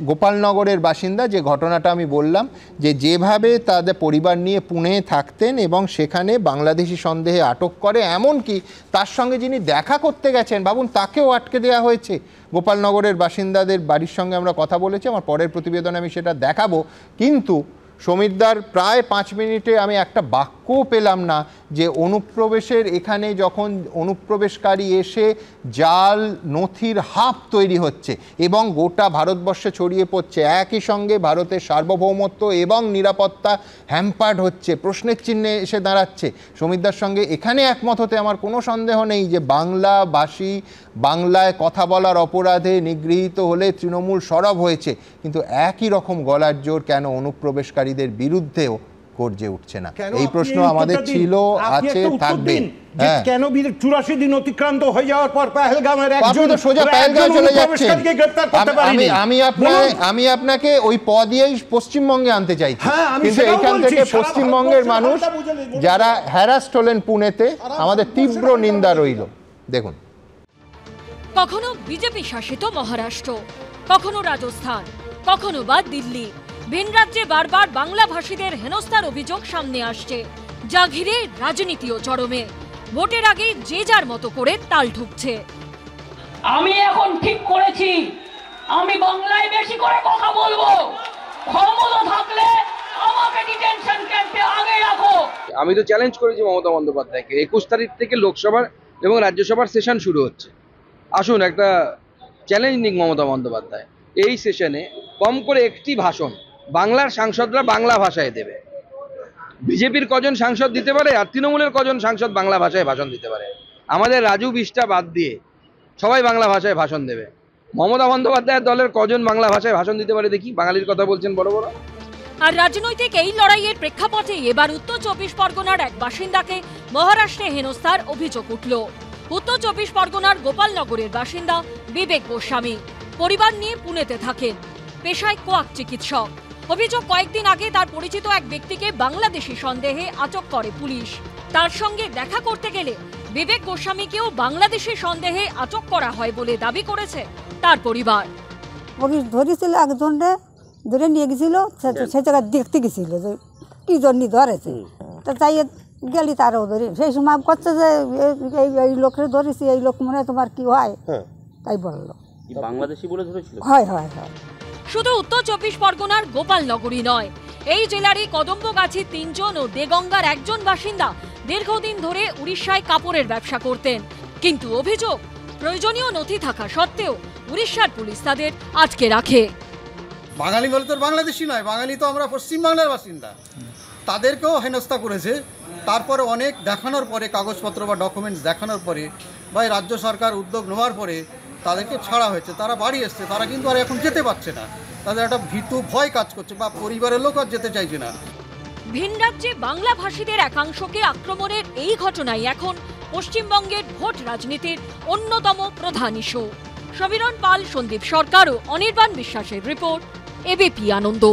গোপালনগরের বাসিন্দা, যে ঘটনাটা আমি বললাম, যে যেভাবে তাদের পরিবার নিয়ে পুনে থাকতেন এবং সেখানে বাংলাদেশি সন্দেহে আটক করে, এমনকি তার সঙ্গে যিনি দেখা করতে গেছেন ভাবুন, তাকেও আটকে দেওয়া হয়েছে। গোপালনগরের বাসিন্দাদের বাড়ির সঙ্গে আমরা কথা বলেছি, আমার পরের প্রতিবেদনে আমি সেটা দেখাবো। কিন্তু সমীরদার প্রায় 5 মিনিটে আমি একটা বাক্যও পেলাম না যে অনুপ্রবেশের এখানে যখন অনুপ্রবেশকারী এসে জাল নথির হাব তৈরি হচ্ছে এবং গোটা ভারতবর্ষে ছড়িয়ে পড়ছে, একই সঙ্গে ভারতের সার্বভৌমত্ব এবং নিরাপত্তা হ্যাম্পার্ড হচ্ছে, প্রশ্নের চিহ্নে এসে দাঁড়াচ্ছে। সমীরদার সঙ্গে এখানে একমত হতে আমার কোনো সন্দেহ নেই যে বাংলাভাষী, বাংলায় কথা বলার অপরাধে নিগৃহীত হলে তৃণমূল সরব হয়েছে, কিন্তু একই রকম গলার জোর কেন অনুপ্রবেশকারীদের বিরুদ্ধেও গর্জে উঠছে না? এই প্রশ্ন আমাদের ছিল, আছে, থাকবে। কেন 84 দিন অতিক্রান্ত হয়ে যাওয়ার পর পেহেলগামের একজন সোজা পেহেলগাঁও চলে যাচ্ছেন? গ্রেফতার করতে পারেনি। আমি আপনাকে ওই পদ দিয়েই পশ্চিমবঙ্গে আনতে চাইছি, কিন্তু এখান থেকে পশ্চিমবঙ্গের মানুষ যারা হ্যারাস্ট হলেন পুনেতে, আমাদের তীব্র নিন্দা রইল। দেখুন, কখনো বিজেপি শাসিত মহারাষ্ট্র, কখনো রাজস্থান, কখনো বা দিল্লি, ভিন রাজ্যে বারবার বাংলা ভাষীদের হেনস্থার অভিযোগ সামনে আসছে, যা ঘিরে রাজনীতিও চরমে। ভোটের আগে যে যার মতো করে তাল ঠুকছে। আমি এখন ঠিক করেছি আমি বাংলায় বেশি করে কথা বলবো। ক্ষমতা থাকলে আমাকে ডিটেনশন ক্যাম্পে আগে রাখো। আমি তো চ্যালেঞ্জ করেছি মমতা বন্দ্যোপাধ্যায়কে, 21 তারিখ থেকে লোকসভার এবং রাজ্যসভার সেশন শুরু হচ্ছে। আসুন একটা চ্যালেঞ্জ নিক মমতা বন্দ্যোপাধ্যায়, এই সেশনে কম করে একটি ভাষণ বাংলার সাংসদরা বাংলা ভাষায় দেবে। বিজেপির কজন সাংসদ দিতে পারে, আর তৃণমূলের কজন সাংসদ বাংলা ভাষায় ভাষণ দিতে পারে? আমাদের রাজু বিষ্টা বাদ দিয়ে সবাই বাংলা ভাষায় ভাষণ দেবে। মমতা বন্দ্যোপাধ্যায়ের দলের কজন বাংলা ভাষায় ভাষণ দিতে পারে দেখি? বাঙালির কথা বলছেন বড় বড়। আর রাজনৈতিক এই লড়াইয়ের প্রেক্ষাপটে এবার উত্তর 24 পরগনার এক বাসিন্দাকে মহারাষ্ট্রে হেনস্থার অভিযোগ উঠল। উত্তর 24 পরগনার গোপালনগরের বাসিন্দা বিবেক গোস্বামী পরিবার নিয়ে পুনেতে থাকেন, পেশায় কোয়াক চিকিৎসক। অভিযোগ, কয়েকদিন আগে তার পরিচিত এক ব্যক্তিকে বাংলাদেশি সন্দেহে আটক করে পুলিশ। তার সঙ্গে দেখা করতে গেলে বিবেক গোস্বামীকেও বাংলাদেশি সন্দেহে আটক করা হয় বলে দাবি করেছে তার পরিবার। পুলিশ ধরেছিল, একজনকে ধরে নিয়ে গেছিল, সে জায়গায় দেখতে গেছিল যে কি জন্য ধরেছে। তা যাই গেলি তারও ধরে, সেই সময় করছে যে এই লোকের ধরেছি, এই লোক মনে হয় তোমার কি হয়, তাই বললো। বাংলাদেশি বলে ধরেছিল? হয় হয় হয়। শুধু উত্তর 24 পরগনার গোপালনগরী নয়, এই জেলারই কদম্বগাছি 3 জন ও দেগঙ্গার একজন বাসিন্দা দীর্ঘদিন ধরে উড়িষ্যায় কাপড়ের ব্যবসা করতেন। কিন্তু অভিযোগ, প্রয়োজনীয় নথি থাকা সত্ত্বেও উড়িষ্যার পুলিশ তাদের আটকে রাখে। বাঙালি বলে তো বাংলাদেশি নয়, বাঙালি তো আমরা পশ্চিমবাংলার বাসিন্দা। তাদেরকেও হেনস্থা করেছে। তারপরে অনেক দেখানোর পরে, কাগজপত্র বা ডকুমেন্টস দেখানোর পরে বা রাজ্য সরকার উদ্যোগ নেওয়ার পরে তাদেরকে ছাড়া হয়েছে। তারা বাড়ি এসছে, তারা কিন্তু আর এখন যেতে পারছে না। তাদের একটা ভীতু ভয় কাজ করছে, বা পরিবারের লোক আর যেতে চাইছে না। ভিন রাজ্যে বাংলা ভাষীদের একাংশকে আক্রমণের এই ঘটনাই এখন পশ্চিমবঙ্গের ভোট রাজনীতির অন্যতম প্রধান ইস্যু। সমীরণ পাল, সন্দীপ সরকার ও অনির্বাণ বিশ্বাসের রিপোর্ট, এবিপি আনন্দ।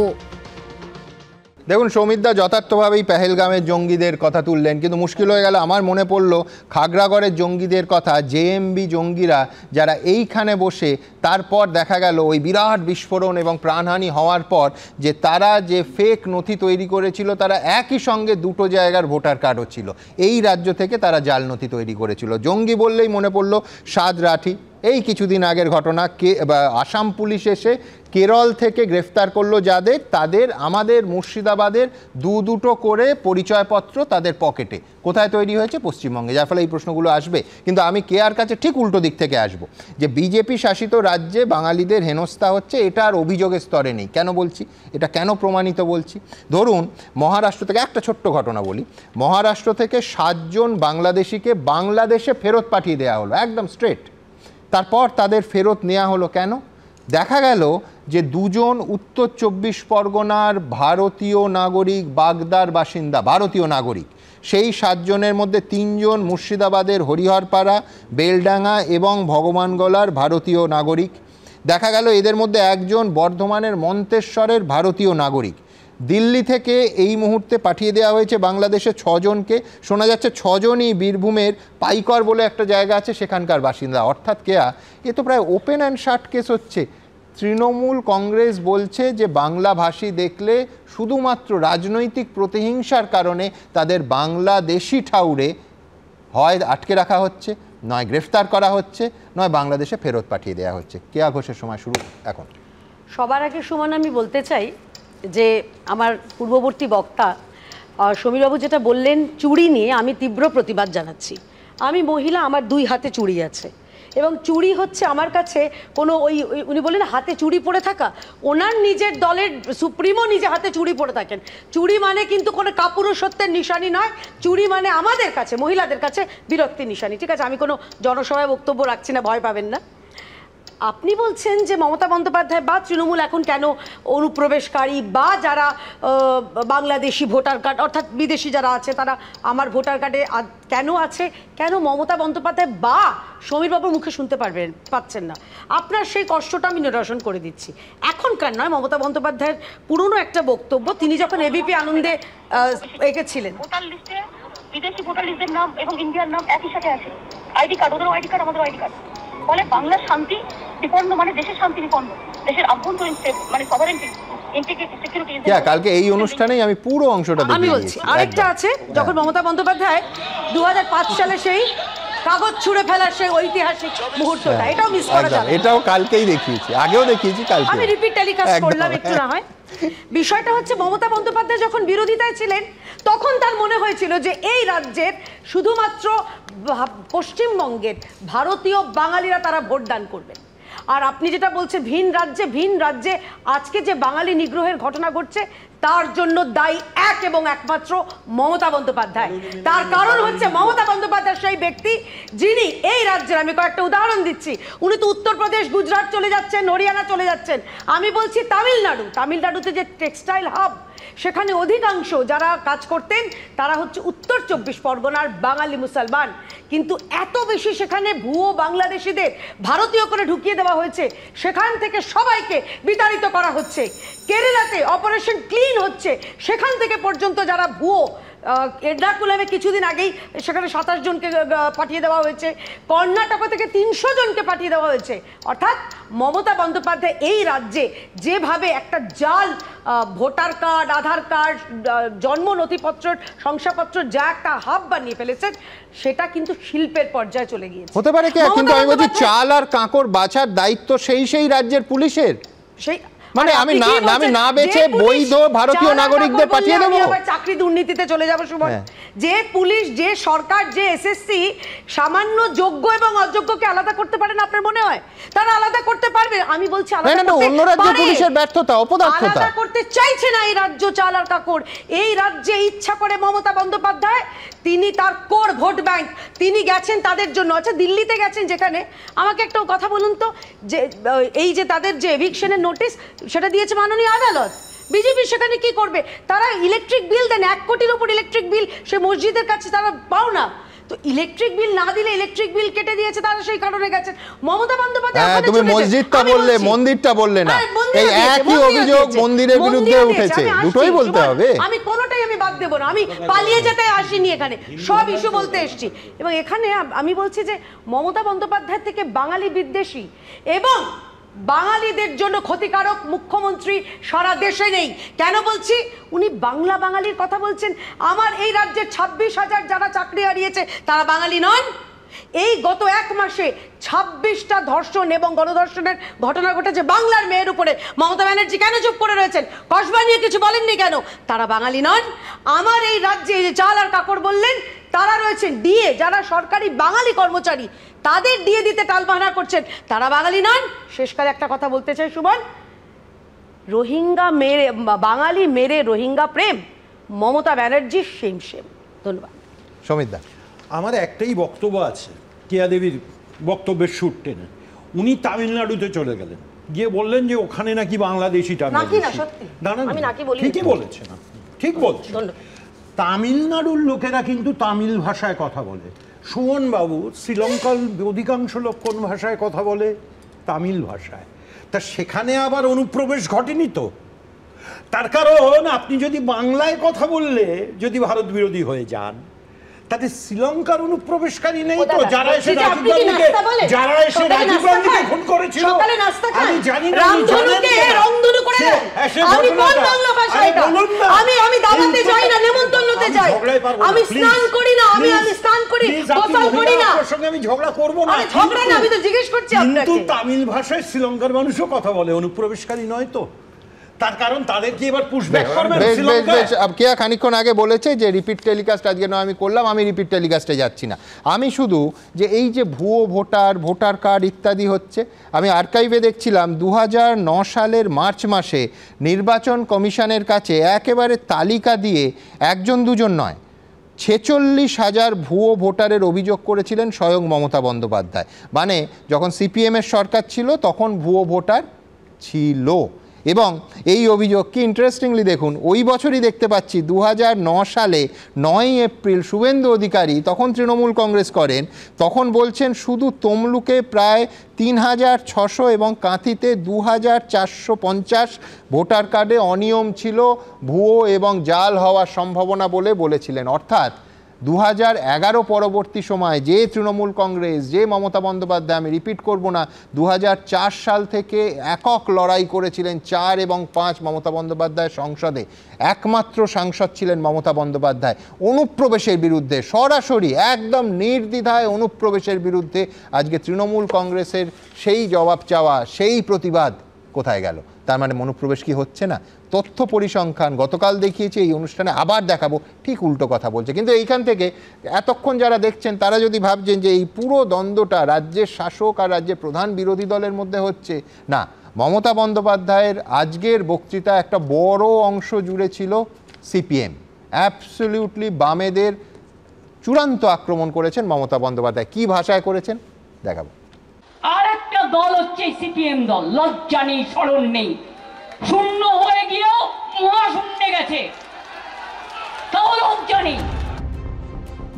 দেখুন, সৌমিতদা যথার্থভাবেই পেহেলগামের জঙ্গিদের কথা তুললেন, কিন্তু মুশকিল হয়ে গেল। আমার মনে পড়ল খাগড়াগড়ের জঙ্গিদের কথা। জেএমবি জঙ্গিরা যারা এইখানে বসে, তারপর দেখা গেল ওই বিরাট বিস্ফোরণ এবং প্রাণহানি হওয়ার পর যে তারা যে ফেক নথি তৈরি করেছিল, তারা একই সঙ্গে দুটো জায়গার ভোটার কার্ডও ছিল। এই রাজ্য থেকে তারা জাল নথি তৈরি করেছিল। জঙ্গি বললেই মনে পড়ল সাদ রাঠি। এই কিছুদিন আগের ঘটনা, আসাম পুলিশ এসে কেরল থেকে গ্রেফতার করলো যাদের, তাদের আমাদের মুর্শিদাবাদের দুটো করে পরিচয়পত্র তাদের পকেটে। কোথায় তৈরি হয়েছে? পশ্চিমবঙ্গে। যার ফলে এই প্রশ্নগুলো আসবে। কিন্তু আমি কেয়ার কাছে ঠিক উল্টো দিক থেকে আসব, যে বিজেপি শাসিত রাজ্যে বাঙালিদের হেনস্থা হচ্ছে, এটা আর অভিযোগের স্তরে নেই। কেন বলছি? এটা কেন প্রমাণিত বলছি? ধরুন, মহারাষ্ট্র থেকে একটা ছোট্ট ঘটনা বলি। মহারাষ্ট্র থেকে 7 জন বাংলাদেশিকে বাংলাদেশে ফেরত পাঠিয়ে দেওয়া হলো, একদম স্ট্রেট। তারপর তাদের ফেরত নেওয়া হলো কেন? দেখা গেল যে 2 জন উত্তর 24 পরগনার ভারতীয় নাগরিক, বাগদার বাসিন্দা, ভারতীয় নাগরিক। সেই 7 জনের মধ্যে 3 জন মুর্শিদাবাদের হরিহরপাড়া, বেলডাঙ্গা এবং ভগবানগোলার ভারতীয় নাগরিক। দেখা গেল এদের মধ্যে একজন বর্ধমানের মন্তেশ্বরের ভারতীয় নাগরিক। দিল্লি থেকে এই মুহূর্তে পাঠিয়ে দেওয়া হয়েছে বাংলাদেশে 6 জনকে। শোনা যাচ্ছে 6 জনই বীরভূমের পাইকর বলে একটা জায়গা আছে, সেখানকার বাসিন্দা। অর্থাৎ কেয়া, এ তো প্রায় ওপেন অ্যান্ড শাট কেস হচ্ছে। তৃণমূল কংগ্রেস বলছে যে বাংলাভাষী দেখলে শুধুমাত্র রাজনৈতিক প্রতিহিংসার কারণে তাদের বাংলাদেশি ঠাউরে হয় আটকে রাখা হচ্ছে, নয় গ্রেফতার করা হচ্ছে, নয় বাংলাদেশে ফেরত পাঠিয়ে দেওয়া হচ্ছে। কেয়া ঘোষের সময় শুরু এখন। সবার আগে সুমন, আমি বলতে চাই যে আমার পূর্ববর্তী বক্তা সমীরবাবু যেটা বললেন চুড়ি নিয়ে, আমি তীব্র প্রতিবাদ জানাচ্ছি। আমি মহিলা, আমার 2 হাতে চুড়ি আছে, এবং চুড়ি হচ্ছে আমার কাছে কোনো উনি বললেন হাতে চুড়ি পরে থাকা, ওনার নিজের দলের সুপ্রিমো নিজে হাতে চুড়ি পরে থাকেন। চুড়ি মানে কিন্তু কোনো কাপুরুষত্বের নিশানি নয়, চুড়ি মানে আমাদের কাছে, মহিলাদের কাছে বিরক্তির নিশানি। ঠিক আছে, আমি কোনো জনসভায় বক্তব্য রাখছি না, ভয় পাবেন না। আপনি বলছেন যে মমতা বন্দ্যোপাধ্যায় বা তৃণমূল এখন কেন অনুপ্রবেশকারী বা যারা বাংলাদেশি ভোটার কার্ড অর্থাৎ বিদেশি যারা আছে তারা আমার ভোটার কার্ডে কেন আছে, কেন মমতা বন্দ্যোপাধ্যায় বা সমীরবাবুর মুখে শুনতে পাচ্ছেন না? আপনার সেই কষ্টটা আমি নিরসন করে দিচ্ছি। এখনকার নয়, মমতা বন্দ্যোপাধ্যায়ের পুরনো একটা বক্তব্য, তিনি যখন এবিপি আনন্দে এঁকেছিলেন। ভোটার লিস্টে বিদেশি ভোটার লিস্টের নাম এবং ইন্ডিয়ার নাম একই সাথে আছে। আইডি কার্ড, ওদেরও আইডি কার্ড, আমাদেরও আইডি কার্ড। ফলে বাংলার শান্তি বিপন্ন মানে দেশের শান্তি বিপন্ন, দেশের আভ্যন্তরীণ মানে সভারেন্টি, ইন্টিগ্রিটি, সিকিউরিটি। কালকে এই অনুষ্ঠানেই আমি পুরো অংশটা আমি বলছি। আরেকটা আছে, যখন মমতা বন্দ্যোপাধ্যায় 2005 সালে সেই কাগজ ছুঁড়ে ফেলার সেই ঐতিহাসিক মুহূর্তটা, এটাও মিস করা যাবে। এটাও কালকেই দেখিয়েছি, আগেও দেখিয়েছি, কালকে আমি রিপিট টেলিকাস্ট করলাম একটু না হয়। বিষয়টা হচ্ছে মমতা বন্দ্যোপাধ্যায় যখন বিরোধিতায় ছিলেন তখন তার মনে হয়েছিল যে এই রাজ্যের শুধুমাত্র পশ্চিমবঙ্গের ভারতীয় বাঙালিরা তারা ভোট দান করবেন। আর আপনি যেটা বলছেন ভিন রাজ্যে আজকে যে বাঙালি নিগ্রহের ঘটনা ঘটছে তার জন্য দায়ী এক এবং একমাত্র মমতা বন্দ্যোপাধ্যায়। তার কারণ হচ্ছে মমতা বন্দ্যোপাধ্যায় সেই ব্যক্তি যিনি এই রাজ্যের, আমি কয়েকটা উদাহরণ দিচ্ছি, উনি তো উত্তরপ্রদেশ, গুজরাট চলে যাচ্ছেন, হরিয়ানা চলে যাচ্ছেন। আমি বলছি তামিলনাড়ুতে যে টেক্সটাইল হাব, সেখানে অধিকাংশ যারা কাজ করতেন তারা হচ্ছে উত্তর 24 পরগনার বাঙালি মুসলমান, কিন্তু এত বেশি সেখানে ভুয়ো বাংলাদেশিদের ভারতীয় করে ঢুকিয়ে দেওয়া হয়েছে, সেখান থেকে সবাইকে বিতাড়িত করা হচ্ছে। কেরালাতে অপারেশন ক্লিন হচ্ছে, সেখান থেকে পর্যন্ত যারা ভুয়ো, এর্নাকুলামে কিছুদিন আগেই সেখানে 27 জনকে পাঠিয়ে দেওয়া হয়েছে, কর্ণাটক থেকে 300 জনকে পাঠিয়ে দেওয়া হয়েছে। অর্থাৎ মমতা বন্দ্যোপাধ্যায় এই রাজ্যে যেভাবে একটা জাল ভোটার কার্ড, আধার কার্ড, জন্ম নথিপত্র, শংসাপত্র যা একটা হাব বানিয়ে ফেলেছেন, সেটা কিন্তু শিল্পের পর্যায়ে চলে গিয়েছে। হতে পারে কি, কিন্তু আমি বলছি চাল আর কাঁকর বাছার দায়িত্ব সেই রাজ্যের পুলিশের। সেই মানে আমি না বেছে বৈধ ভারতীয় নাগরিকদের পাঠিয়ে দেবো? চাকরি দুর্নীতিতে চলে যাবো সুমন। যে পুলিশ, যে সরকার, যে এসএসসি সামান্য যোগ্য এবং অযোগ্যকে আলাদা করতে পারে না, আপনার মনে হয় তারা আলাদা করতে পারবে? আমি বলছি অন্য রাজ্যের পুলিশের ব্যর্থতা, অপদার্থতা। আলাদা করতে চাইছে না এই রাজ্য চাল আর কাকড়। এই রাজ্যে ইচ্ছা করে মমতা বন্দ্যোপাধ্যায়, তিনি তার কোর ভোট ব্যাংক, তিনি গেছেন তাদের জন্য। আচ্ছা, দিল্লিতে গেছেন, যেখানে আমাকে একটা কথা বলুন তো, যে এই যে তাদের যে এভিকশনের নোটিশ সেটা দিয়েছে মাননীয় আদালত, বিজেপি সেখানে কি করবে? তারা ইলেকট্রিক বিল দেন, 1 কোটির উপর ইলেকট্রিক বিল সে মসজিদের কাছে তারা পাও না, তো ইলেকট্রিক বিল না দিলে ইলেকট্রিক বিল কেটে দিয়েছে, তারা সেই কারণে গেছেন। মমতা বন্দ্যোপাধ্যায়, তুমি মসজিদটা বললে, মন্দিরটা বললে না, এই একই অভিযোগ মন্দিরের বিরুদ্ধে উঠেছে, দুটোই বলতে হবে। আমি কোনোটাই আমি বাদ দেব না, আমি পালিয়ে যেতে আসিনি, এখানে সব ইস্যু বলতে এসেছি। এবং এখানে আমি বলছি যে মমতা বন্দ্যোপাধ্যায় থেকে বাঙালি বিদ্বেষী এবং বাঙালিদের জন্য ক্ষতিকারক মুখ্যমন্ত্রী সারা দেশে নেই। কেন বলছি? উনি বাঙালির কথা বলছেন। আমার এই রাজ্যের 26,000 যারা চাকরি হারিয়েছে তারা বাঙালি নন? এই গত 1 মাসে 26টা ধর্ষণ এবং গণধর্ষণের ঘটনা ঘটেছে বাংলার মেয়ের উপরে। মমতা ব্যানার্জি কেন চুপ করে রয়েছেন? কসবা নিয়ে কিছু বলেননি কেন? তারা বাঙালি নন? আমার এই রাজ্যে যে চাল আর কাপড় বললেন, তারা রয়েছেন ডিএ, যারা সরকারি বাঙালি কর্মচারী, তাদের ডিএ দিতে টালবাহানা করছেন, তারা বাঙালি নন? শেষকালে একটা কথা বলতে চাই সুমন, রোহিঙ্গা মেরে, বাঙালি মেরে রোহিঙ্গা প্রেম, মমতা ব্যানার্জি সেম। ধন্যবাদ। সমিত দা, আমার একটাই বক্তব্য আছে, কেয়া দেবীর বক্তব্যের সুর টেনে। উনি তামিলনাড়ুতে চলে গেলেন, গিয়ে বললেন যে ওখানে নাকি বাংলাদেশি ঠিকই বলেছেন, ঠিক বলছেন। তামিলনাড়ুর লোকেরা কিন্তু তামিল ভাষায় কথা বলে। সুমন বাবু, শ্রীলঙ্কার অধিকাংশ লোক কোন ভাষায় কথা বলে? তামিল ভাষায়। তা সেখানে আবার অনুপ্রবেশ ঘটেনি তো। তার কারণ আপনি যদি বাংলায় কথা বললে যদি ভারত বিরোধী হয়ে যান, তাতে শ্রীলঙ্কার অনুপ্রবেশকারী নেই তো, যারা এসে রাজীব গান্ধীকে খুন করেছিল। আমি জানি না, আমি দাওয়াতে যাই না, নেমন্তন্নতে যাই, আমি স্নান করি না, আমি স্নান করি, গোসল করি না। আপনার সঙ্গে আমি ঝগড়া করব না, ঝগড়া না, আমি তো জিজ্ঞেস করছি আপনাকে। কিন্তু তামিল ভাষায় শ্রীলঙ্কার মানুষও কথা বলে, অনুপ্রবেশকারী নয় তো। তার কারণ তাদেরকে এবার পুশব্যাক করবেন। কেয়া খানিকক্ষণ আগে বলেছে যে রিপিট টেলিকাস্ট আজকে নয় আমি করলাম, আমি রিপিট টেলিকাস্টে যাচ্ছি না। আমি শুধু যে এই যে ভুয়ো ভোটার কার্ড ইত্যাদি হচ্ছে, আমি আর্কাইভে দেখছিলাম 2009 সালের মার্চ মাসে নির্বাচন কমিশনের কাছে একেবারে তালিকা দিয়ে, 1-2 নয়, 46,000 ভুয়ো ভোটারের অভিযোগ করেছিলেন স্বয়ং মমতা বন্দ্যোপাধ্যায়। মানে যখন সিপিএমের সরকার ছিল তখন ভুয়ো ভোটার ছিল। এবং এই অভিযোগ কি ইন্টারেস্টিংলি দেখুন, ওই বছরই দেখতে পাচ্ছি 2009 সালে 9ই এপ্রিল শুভেন্দু অধিকারী, তখন তৃণমূল কংগ্রেস করেন, তখন বলছেন শুধু তমলুকে প্রায় 3,600 এবং কাঁথিতে 2,450 ভোটার কার্ডে অনিয়ম ছিল, ভুয়ো এবং জাল হওয়ার সম্ভাবনা বলে বলেছিলেন। অর্থাৎ 2011 পরবর্তী সময় যে তৃণমূল কংগ্রেস, যে মমতা বন্দ্যোপাধ্যায়, আমি রিপিট করব না, 2004 সাল থেকে একক লড়াই করেছিলেন 4 এবং 5 মমতা বন্দ্যোপাধ্যায় সংসদে, একমাত্র সাংসদ ছিলেন মমতা বন্দ্যোপাধ্যায়, অনুপ্রবেশের বিরুদ্ধে, সরাসরি একদম নির্দ্বিধায় অনুপ্রবেশের বিরুদ্ধে আজকে তৃণমূল কংগ্রেসের সেই জবাব চাওয়া, সেই প্রতিবাদ কোথায় গেল? তার মানে অনুপ্রবেশ কি হচ্ছে না? তথ্য পরিসংখ্যান গতকাল দেখিয়েছে, এই অনুষ্ঠানে আবার দেখাবো, ঠিক উল্টো কথা বলছে। কিন্তু এইখান থেকে এতক্ষণ যারা দেখছেন তারা যদি ভাবছেন যে এই পুরো দ্বন্দ্বটা রাজ্যের শাসক আর রাজ্যের প্রধান বিরোধী দলের মধ্যে হচ্ছে, না, মমতা বন্দ্যোপাধ্যায়ের আজকের বক্তৃতা একটা বড় অংশ জুড়ে ছিল সিপিএম। অ্যাবসলিউটলি বামেদের চূড়ান্ত আক্রমণ করেছেন মমতা বন্দ্যোপাধ্যায়। কি ভাষায় করেছেন দেখাবো। আর একটা দল হচ্ছে সিপিএম দল, লজ্জা নেই, শরণ নেই, শূন্য হয়ে গিয়েও মহাশূন্যে গেছে, তাও লজ্জা নেই।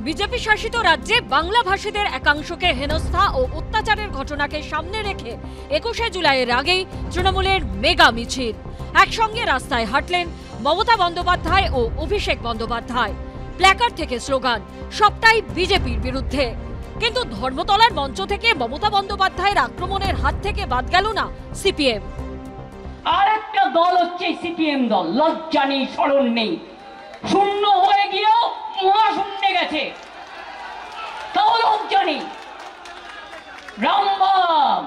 বিজেপি শাসিত রাজ্যে বাংলা ভাষীদের একাংশকে হেনস্থা ও অত্যাচারের ঘটনাকে সামনে রেখে 21শে জুলাইয়ের আগেই তৃণমূলের মেগা মিছিল। একসঙ্গে রাস্তায় হাঁটলেন মমতা বন্দ্যোপাধ্যায় ও অভিষেক বন্দ্যোপাধ্যায়। প্ল্যাকার্ড থেকে স্লোগান, সবটাই বিজেপির বিরুদ্ধে। কিন্তু ধর্মতলার মঞ্চ থেকে মমতা বন্দ্যোপাধ্যায়ের আক্রমণের হাত থেকে বাদ গেল না সিপিএম। আর একটা দল হচ্ছে সিপিএম দল, লজ্জা নেই, শরণ নেই, শূন্য হয়ে গিয়েও মহাশূন্যে গেছে, তাও লজ্জা নেই। রামবাম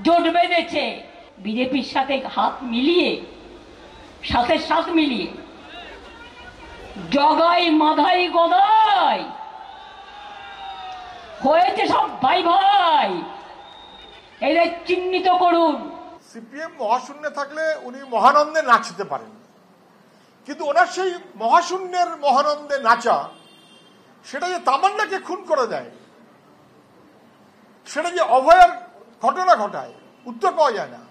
জোট বেঁধেছে বিজেপির সাথে হাত মিলিয়ে, সাথে সাথ মিলিয়ে, জগাই মাধাই গদাই হয়েছে সব ভাই ভাই, এদের চিহ্নিত করুন। সিপিএম মহাশূন্যে থাকলে উনি মহানন্দে নাচতে পারেন, কিন্তু ওনার সেই মহাশূন্যের মহানন্দে নাচা, সেটা যে তামান্নাকে খুন করে দেয়, সেটা যে অভয়ের ঘটনা ঘটায়, উত্তর পাওয়া যায় না,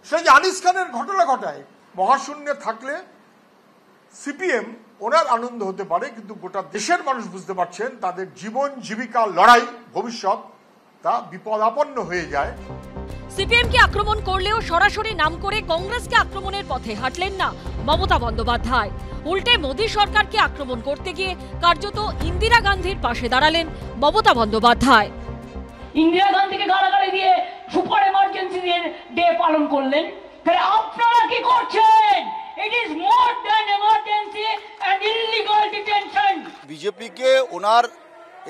সেটা যে আনিস খানের ঘটনা ঘটায়, মহাশূন্যে থাকলে সিপিএম ওনার আনন্দ হতে পারে, কিন্তু গোটা দেশের মানুষ বুঝতে পারছেন তাদের জীবন জীবিকা লড়াই ভবিষ্যৎ তা বিপদাপন্ন হয়ে যায়। সিপিএমকে আক্রমণ করলেও সরাসরি নাম করে কংগ্রেসকে আক্রমণের পথে হাঁটলেন না মমতা বন্দ্যোপাধ্যায়। উল্টে মোদী সরকারকে আক্রমণ করতে গিয়ে কার্যত ইন্দিরা গান্ধীর পাশে দাঁড়ালেন মমতা বন্দ্যোপাধ্যায়। ইন্দিরা গান্ধীকে গালাগালি দিয়ে সুপার এমার্জেন্সি ডে পালন করলেন, তাহলে আপনারা কি করছেন? It is more than emergency and illegal detention. বিজেপিকে ওনার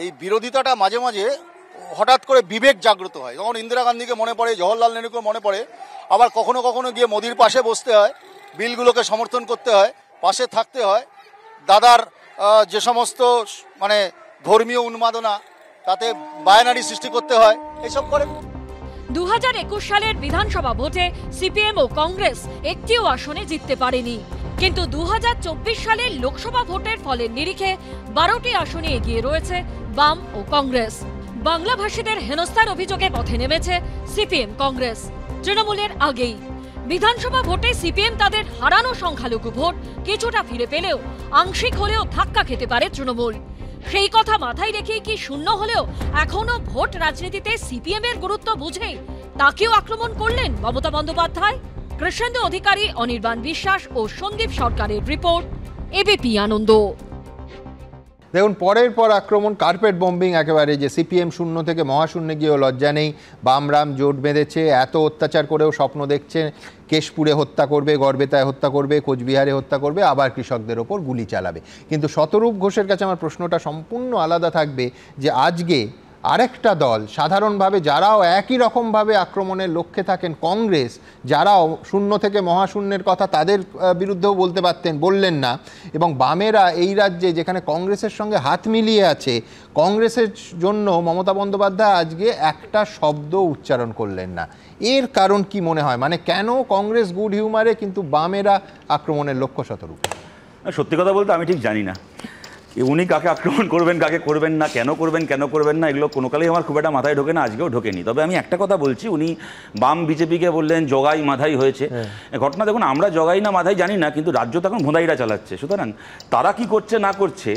এই বিরোধিতাটা মাঝে মাঝে হঠাৎ করে বিবেক জাগ্রত হয়, তখন ইন্দিরা গান্ধীকে মনে পড়ে, জওহরলাল নেহরুকে মনে পড়ে, আবার কখনো কখনো গিয়ে মোদির পাশে বসতে হয়, বিলগুলোকে সমর্থন করতে হয়, পাশে থাকতে হয়, দাদার যে সমস্ত মানে ধর্মীয় উন্মাদনা তাতে বায়নারি সৃষ্টি করতে হয়, এইসব করে। 2021 সালের বিধানসভা ভোটে সিপিএম ও কংগ্রেস একটিও আসনে জিততে পারেনি, কিন্তু 2024 সালের লোকসভা ভোটের ফলের নিরিখে 12টি আসনে এগিয়ে রয়েছে বাম ও কংগ্রেস। বাংলা ভাষীদের হেনস্থার অভিযোগে পথে নেমেছে সিপিএম কংগ্রেস তৃণমূলের আগেই। বিধানসভা ভোটে সিপিএম তাদের হারানো সংখ্যালঘু ভোট কিছুটা ফিরে পেলেও আংশিক হলেও ধাক্কা খেতে পারে তৃণমূল। সেই কথা মাথায় রেখেই কি শূন্য হলেও এখনো ভোট রাজনীতিতে সিপিএম এর গুরুত্ব বুঝেই তাকেও আক্রমণ করলেন মমতা বন্দ্যোপাধ্যায়? কৃষ্ণেন্দু অধিকারী, অনির্বাণ বিশ্বাস ও সন্দীপ সরকারের রিপোর্ট, এবিপি আনন্দ। দেখুন, পরের পর আক্রমণ, কার্পেট বম্বিং একেবারে, যে সিপিএম শূন্য থেকে মহাশূন্যে গিয়েও লজ্জা নেই, বামরাম জোট বেঁধেছে, এত অত্যাচার করেও স্বপ্ন দেখছে কেশপুরে হত্যা করবে, গড়বেতায় হত্যা করবে, কোচবিহারে হত্যা করবে, আবার কৃষকদের ওপর গুলি চালাবে। কিন্তু শতরূপ ঘোষের কাছে আমার প্রশ্নটা সম্পূর্ণ আলাদা থাকবে, যে আজকে আরেকটা দল সাধারণভাবে যারাও একই রকমভাবে আক্রমণের লক্ষ্যে থাকেন, কংগ্রেস, যারাও শূন্য থেকে মহাশূন্যের কথা তাদের বিরুদ্ধেও বলতে পারতেন, বললেন না, এবং বামেরা এই রাজ্যে যেখানে কংগ্রেসের সঙ্গে হাত মিলিয়ে আছে, কংগ্রেসের জন্য মমতা বন্দ্যোপাধ্যায় আজকে একটা শব্দ উচ্চারণ করলেন না। এর কারণ কি মনে হয়? মানে কেন কংগ্রেস গুড হিউমারে কিন্তু বামেরা আক্রমণের লক্ষ্য? শতরূপ, সত্যি কথা বলতে আমি ঠিক জানি না। উনি কাকে আক্রমণ করবেন, কাকে করবেন না, কেন করবেন না, এগুলো কোনো কালেই আমার খুব একটা মাথায় ঢোকে না, আজকেও ঢোকেনি। তবে আমি একটা কথা বলছি, উনি বাম বিজেপিকে বললেন জগাই মাথাই হয়েছে। ঘটনা দেখুন, আমরা জগাই না মাথায় জানি না, কিন্তু রাজ্য তখন ভোঁদাইরা চালাচ্ছে। সুতরাং তারা কি করছে না করছে